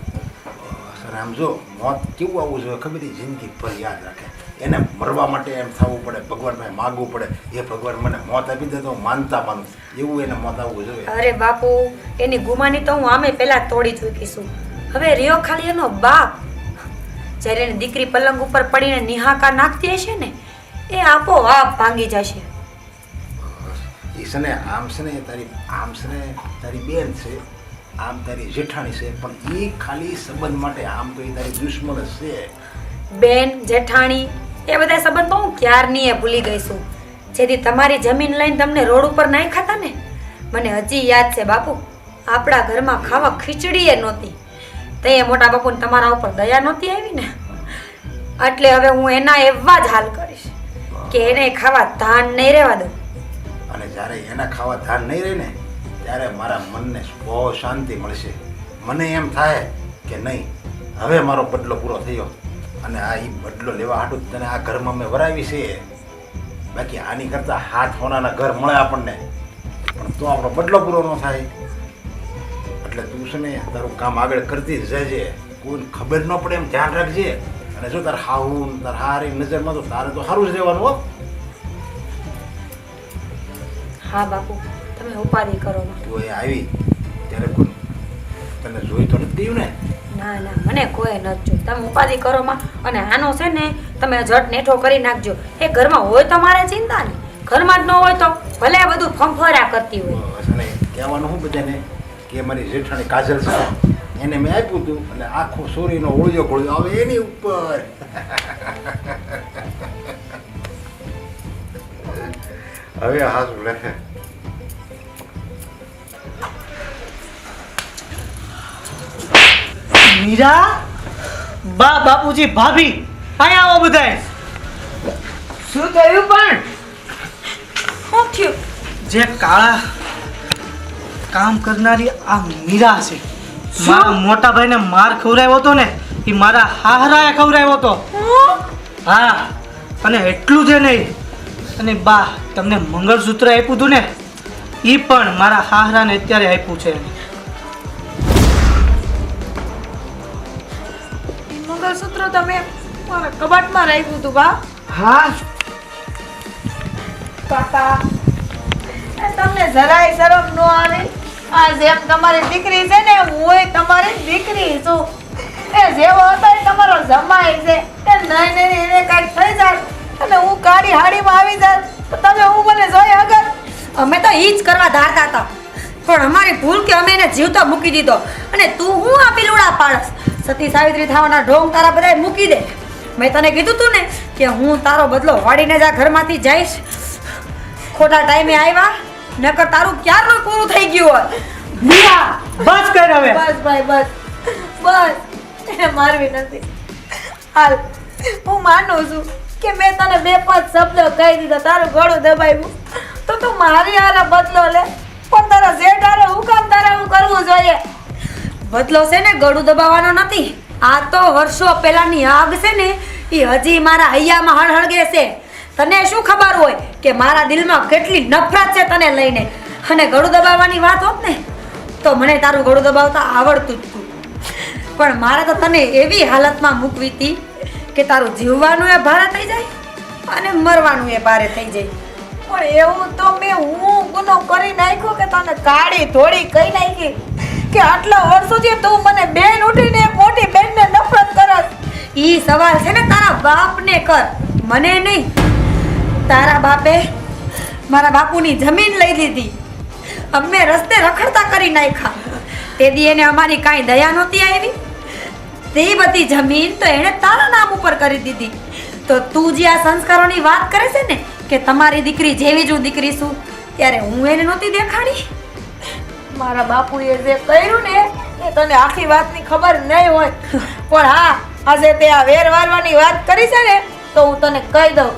સર આમ જો મોત કેવું આવવું જોઈએ ખબર છે, જિંદગી ભર યાદ રાખે. એને મરવા માટે એમ થવું પડે, ભગવાન પાસે માગવું પડે, એ ભગવાન મને મોત આપી દે તો માનતા માનું, એવું એને મોત આવવું જોઈએ. અરે બાપુ, એની ગુમાની તો હું આમે પહેલા તોડી ચૂકીશું. હવે રહ્યો ખાલી એનો બાપ. જ્યારે એની દીકરી પલંગ ઉપર પડીને નિહાકા નાખતી હશે ને એ આપોઆપ ભાંગી જશે. એ છે ને આમ છે ને તારી આમ છે ને તારી બેન છે, આમ તારી જેઠાણી છે, પણ એ ખાલી સંબંધ માટે, આમ તો એ તારી દુશ્મન જ છે. બેન જેઠાણી એ બધા સંબંધ તો હું ક્યારની એ ભૂલી ગઈ છું. જેથી તમારી જમીન લઈને તમને રોડ ઉપર નાઈ ખાતા ને, મને હજી યાદ છે બાપુ. આપણા ઘરમાં ખાવા ખીચડી એ નહોતી, તે મોટા બાપુને તમારા ઉપર દયા નહોતી આવી ને, એટલે હવે હું એના એવા જ હાલ કરીશ કે એને ખાવા ધાન નહીં રહેવા દઉં. અને જ્યારે એના ખાવા ધાન નહીં રહે ને ત્યારે મારા મનને બહુ શાંતિ મળશે. મને એમ થાય કે નહીં, હવે મારો બદલો પૂરો થયો, અને આ એ બદલો લેવા હાટું તને આ ઘરમાં મેં વરાવી છે. બાકી આની કરતાં હાથ હોનાના ઘર મળે આપણને, પણ તો આપણો બદલો પૂરો ન થાય. એટલે તું છે ને તારું કામ આગળ કરતી જ જજે, કોઈને ખબર ન પડે એમ ધ્યાન રાખજે. અને જો તારે હાહું તારે હારી નજરમાં તો તારે તો સારું જ રહેવાનું હો. હા બાપુ, તમે ઉપાધિ કરો માં. તું એ આવી ત્યારે કોઈ તને જોઈ તો નથી ગયું ને? ના ના, મને કોઈ નથી જોઈ. તમે ઉપાધિ કરો માં. અને આનો છે ને તમે ઝટ નેઠો કરી નાખજો. એ ઘરમાં હોય તો મારે ચિંતા નહીં, ઘરમાં જ ન હોય તો ભલે આ બધું ફંફોરા કરતી હોય. બસ. અને કહેવાનું શું બધાને કે મારી જેઠાણી કાજલ છે, એને મેં આપ્યું હતું, એટલે આખો સોરીનો ઓળિયો ઘોળ્યો આવે એની ઉપર. હવે હાસું લે. મીરા, બા, બાપુજી, ભાભી, અહીંયા આવો બધાય. શું થયું પણ? શું થયું? જે કાળા કામ કરનારી આ મીરા છે, મારા મોટા ભાઈને માર ખવડાવ્યો હતો ને એ મારા હાહરાએ ખવડાવ્યો હતો. હા, અને એટલું જ નહીં, અને બા તમને મંગળસૂત્ર આપ્યું હતું ને એ પણ મારા હાહરાને અત્યારે આપ્યું છે. મંગળસૂત્ર તમે મારા કબાટમાં રાખ્યું હતું બા. હા કાકા એ તમને જરાય શરમ ન આવે? આ જેમ તમારી દીકરી છે ને હુંય તમારી દીકરી છું. એ જેવો હતો એ તમારો જમાઈ છે. એ નહીં નહીં એને કાંઈક થઈ જાય અને હું કાળી હાડીમાં આવી જાય તો તમે હું મને જોઈ અગર અમે તો ઈ જ કરવા ધારતા હતા, પણ અમારી ભૂલ કે અમે એને જીવતો મૂકી દીધો. અને તું હું આ પીલુડા પાડસ? સતી સાવિત્રી થવાના ઢોંગ તારા બધાય મૂકી દે. મેં તને કીધું તું ને કે હું તારો બદલો વાળીને જ આ ઘરમાંથી જઈશ. ખોટા ટાઈમે આવ્યા, નકર તારું ક્યારનું પૂરું થઈ ગયું હોત. મિયા બસ કર હવે. બસ ભાઈ બસ બસ એને મારવી નથી. હાલ હું માનું છું કે મેં તને 2-5 શબ્દ કહી દીધા, તારું ગળું દબાવ્યું તો તું મારી હારે બદલો લે. પણ તારા જેઠ હારે હું કામ તારે હું કરવું જોઈએ? બદલો છે ને ગળું દબાવવાનો નથી. આ તો વર્ષો પહેલાની આગ છે ને એ હજી મારા હૈયામાં હળહળગે છે. તને શું ખબર હોય કે મારા દિલમાં કેટલી નફરત છે તને લઈને. અને ગળું દબાવવાની વાત હોત ને તો મને તારું ગળું દબાવતા આવડતું જ હતું. પણ મારે તો તને એવી હાલતમાં મૂકવી હતી કે તારું જીવવાનું એ ભારે થઈ જાય અને મરવાનું એ ભારે થઈ જાય. પણ એવું તો મેં હું ગુનો કરી નાખ્યો કે તને કાળી ધોળી કહી નાખી કે આટલા વર્ષોથી તું મને બેન ઉઠીને એક મોટી બેનને નફરત કરસ? ઈ સવાલ છે ને તારા બાપને કર, મને નહીં. તારા બાપે મારા બાપુની જમીન લઈ લીધી, અમે રસ્તે રખડતા કરી નાખ્યા. તે દી એને અમારી કાંઈ દયા નહોતી આવી. તે બધી જમીન તો એણે તારા નામ ઉપર કરી દીધી. તો તું જે આ સંસ્કારોની વાત કરે છે ને કે તમારી દીકરી જેવી જ હું દીકરી છું, ત્યારે હું એને નહોતી દેખાડી. મારા બાપુએ જે કર્યું ને એ તને આખી વાતની ખબર નહીં હોય. પણ હા, આજે તે આ વેર વારવાની વાત કરી છે ને તો હું તને કહી દઉં.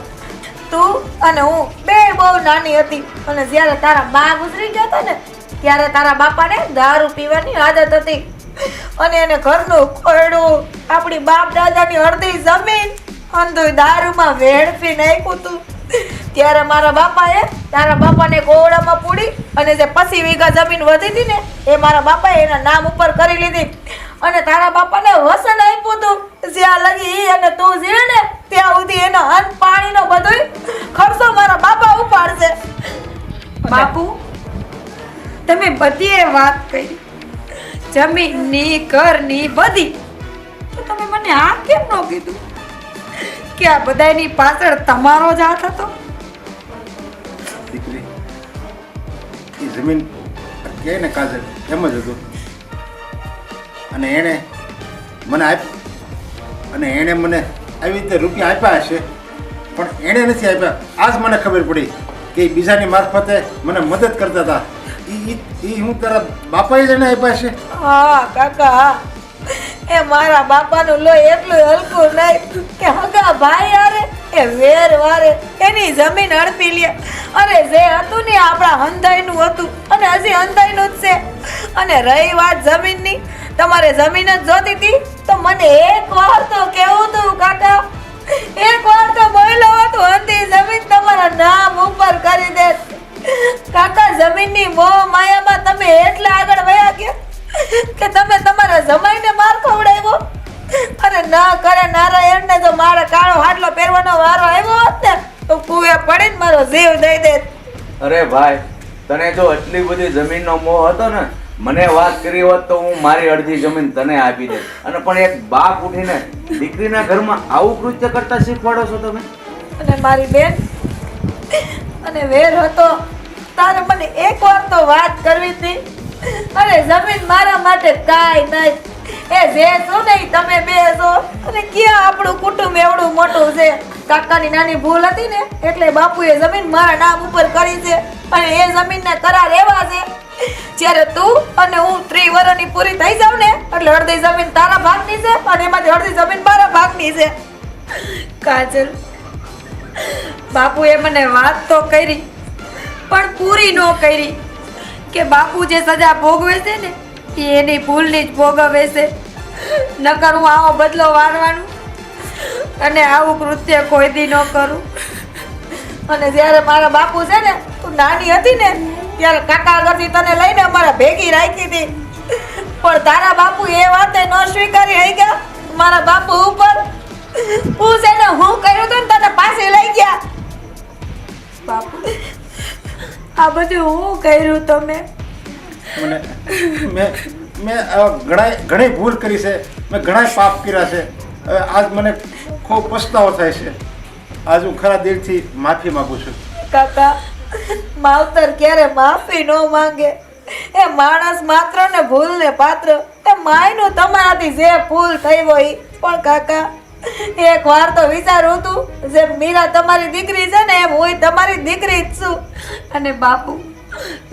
તું અને હું બે બહુ નાની હતી અને જ્યારે તારા બા ગુજરી ગયા હતા ને ત્યારે તારા બાપાને દારૂ પીવાની આદત હતી અને એને ઘરનું ખોરડું, આપણી બાપ દાદાની અડધી જમીન અંધુય દારૂમાં વેડફી નાખ્યું તું. ત્યારે મારા બાપાએ તારા બાપાને ગોળામાં પૂડી અને જે 25 વીઘા જમીન વધી હતી ને એ મારા બાપાએ એના નામ ઉપર કરી લીધી. અને તારા બાપાને વસન આપ્યું હતું જ્યાં લગી ઈ અને તું જીવે ને ત્યાં સુધી એનો અન્ન પાણીનો બધોય ખર્ચો મારા બાપા ઉપાડશે. બાપુ, તમે બધી વાત કરી, જમીનની ઘરની બધી, તો તમે મને આ કેમ ન કીધું કે આ બધાની પાછળ તમારો જ હાથ હતો? દીકરી એ જમીન કે ને કાજલ એમ જ હતું. અને એણે મને અને એણે મને આવી રીતે રૂપિયા આપ્યા હશે, પણ એણે નથી આપ્યા. આજ મને ખબર પડી કે એ બીજાની મારફતે મને મદદ કરતા હતા. એ હું તારા બાપાએ જ એને આપ્યા છે. હા કાકા, હા. એ મારા બાપાનું લોહી એટલું હલકું નહીં કે હગા ભાઈ આરે એ વેર વારે એની જમીન હડપી લે. અરે જે હતું ને આપણા હંધાઈનું હતું અને હજી હંધાઈનું જ છે. અને રહી વાત જમીનની, તમારે જમીન જ જોતી હતી તો મને એક વાર તો કેવું તું કાકા, એક વાર તો બોલ્યો હતો હંધી જમીન તમારા નામ ઉપર કરી દે. કાકા, જમીનની મોહ માયામાં તમે એટલા આગળ વયા ગયા કે તમે તમારા જમાઈને માર ખવડાવ્યો. અને ના કરે નારાયણને જો મારા કાળો હાડલો પહેરવાનો વારો આવ્યો હોત ને તો કુએ પડીને મારો જીવ દઈ દે. અરે ભાઈ, તને જો એટલી બધી જમીનનો મોહ હતો ને, મને વાત કરી હોત તો હું મારી અડધી જમીન તને આપી દે. અને પણ એક બાપ ઉઠીને દીકરીના ઘરમાં આવું કૃત્ય કરતા શીખવાડો છો તમે? અને મારી બેન અને વેર હતો તારે મને એકવાર તો વાત કરવી હતી. અરે જમીન મારા માટે કાંઈ નહીં, એ જે છો ને તમે બે છો. અને ક્યાં આપણું કુટુંબ એવડું મોટું છે. કાકાની નાની ભૂલ હતી ને એટલે બાપુએ જમીન મારા નામ ઉપર કરી છે. અને એ જમીનના કરાર એવા છે જ્યારે તું અને હું 30 વર્ષની પૂરી થઈ જાવ ને એટલે અડધી જમીન તારા ભાગની છે અને એમાંથી અડધી જમીન મારા ભાગની છે. કાજલ, બાપુએ મને વાત તો કરી પણ પૂરી ન કરી કે બાપુ જે સજા ભોગવે છે ને એ એની ભૂલની જ ભોગવે છે. નકર હું આવો બદલો વારવાનું અને આવું કૃત્ય કોઈ દી ન કરું. અને જ્યારે મારા બાપુ છે ને તું નાની હતી ને ત્યારે કાકા આગળથી તને લઈને અમારા ભેગી રાખી હતી, પણ તારા બાપુ એ વાતે ન સ્વીકારી હઈ ગયા મારા બાપુ ઉપર. હું છે ને હું કર્યું હતું ને તને પાછી લઈ ગયા. બાપુ આ બધું હું કર્યું તમે. મને મેં ઘણી ભૂલ કરી છે, મેં ઘણા પાપ કર્યા છે. હવે આજ મને ખૂબ પછતાવો થાય છે. આજ હું ખરા દિલથી માફી માંગુ છું. કાકા માવતર ક્યારે માફી ન માંગે. એ માણસ માત્ર ને ભૂલ ને પાત્ર. એ માયનું તમારાથી જે ભૂલ થઈ હોય. પણ કાકા એક વાર તો વિચારું હતું જે મીરા તમારી દીકરી છે ને એમ હું તમારી દીકરી જ છું. અને બાપુ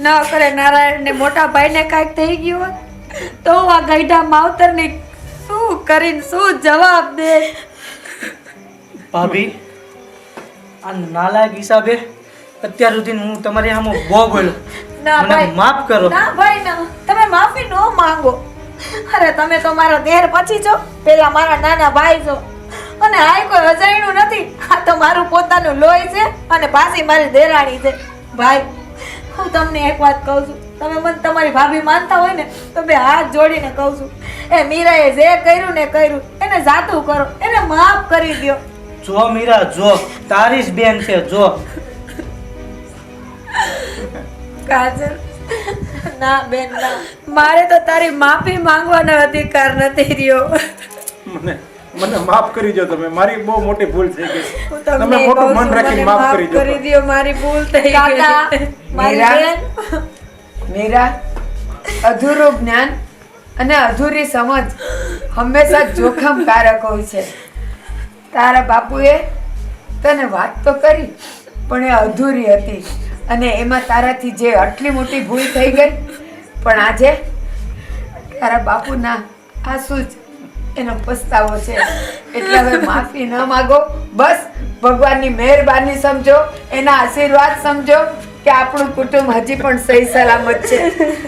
ના કરે નારાયણને મોટા ભાઈને કાંઈક થઈ ગયું હોત તો હું આ ગઈઢા માવતરને શું કરીને શું જવાબ દે? ભાભી, આ નાલાયક હિસાબે અત્યાર સુધી હું તમારી સામે બહુ બોલ્યો. ના મને ભાઈ માફ કરો. ના ભાઈ ના, તમે માફી ન માંગો. અરે તમે તો મારા દેર પછી છો, પેલા મારા નાના ભાઈ છો. અને આ કોઈ અજાણ્યું નથી, આ તો મારું પોતાનું લોહી છે અને પાછી મારી દેરાણી છે. ભાઈ હું તમને એક વાત કહું છું, તમે મને તમારી ભાભી માનતા હોય ને તો બે હાથ જોડીને કહું છું, એ મીરાએ જે કર્યું ને કર્યું એને જાતું કરો, એને માફ કરી દો. જો મીરા જો, તારી જ બેન છે જો. કાજલ ના બેન ના, મારે તો તારી માફી માંગવાનો અધિકાર નથી રહ્યો. મને માફ કરી દો તમે. મારી બહુ મોટી ભૂલ થઈ ગઈ. હું તમે તમને મોટું કહું મન છું, રાખીને મને માફ માફ કરી દો. કરી દ્યો, મારી ભૂલ થઈ કાકા ગઈ. મારી મીરા. બેન મીરા, અધૂરું જ્ઞાન અને અધૂરી સમજ હંમેશા જોખમકારક હોય છે. તારા બાપુએ તને વાત તો કરી પણ એ અધૂરી હતી અને એમાં તારાથી જે આટલી મોટી ભૂલ થઈ ગઈ. પણ આજે તારા બાપુના આંસુ જ એનો પસ્તાવો છે. એટલે હવે માફી ન માગો, બસ ભગવાનની મહેરબાની સમજો, એના આશીર્વાદ સમજો કે આપણું કુટુંબ હજી પણ સહી સલામત છે,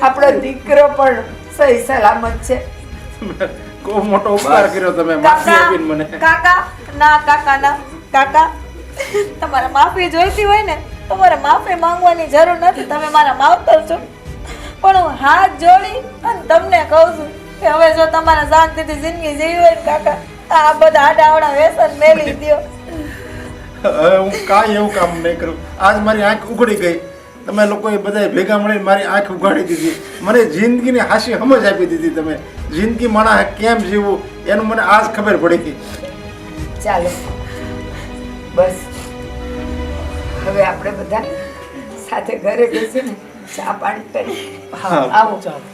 આપણો દીકરો પણ સહી સલામત છે. ખૂબ મોટો ઉપકાર કર્યો તમે માફી આપીને મને. કાકા ના કાકા ના કાકા, તમારે માફી જોઈતી હોય ને તમારે માફી માંગવાની જરૂર નથી. તમે મારા માવતર છો. પણ હું હાથ જોડી અને તમને કહું છું કે હવે જો તમારે શાંતિથી જિંદગી જીવી હોય ને કાકા, આ બધા આડાવડા વ્યસન મેલી દ્યો. હવે હું કાંઈ એવું કામ નહીં કરું. આજ મારી આંખ ઉઘડી ગઈ. તમે લોકોએ બધાએ ભેગા મળીને મારી આંખ ઉઘાડી દીધી. મને જિંદગીની હાશી સમજ આપી દીધી. તમે જિંદગી માણસ કેમ જીવવું એનું મને આજ ખબર પડી ગઈ. ચાલો બસ હવે આપણે બધા સાથે ઘરે બેસીને ચા પાણી કરી. હા, આવો. ચાલો.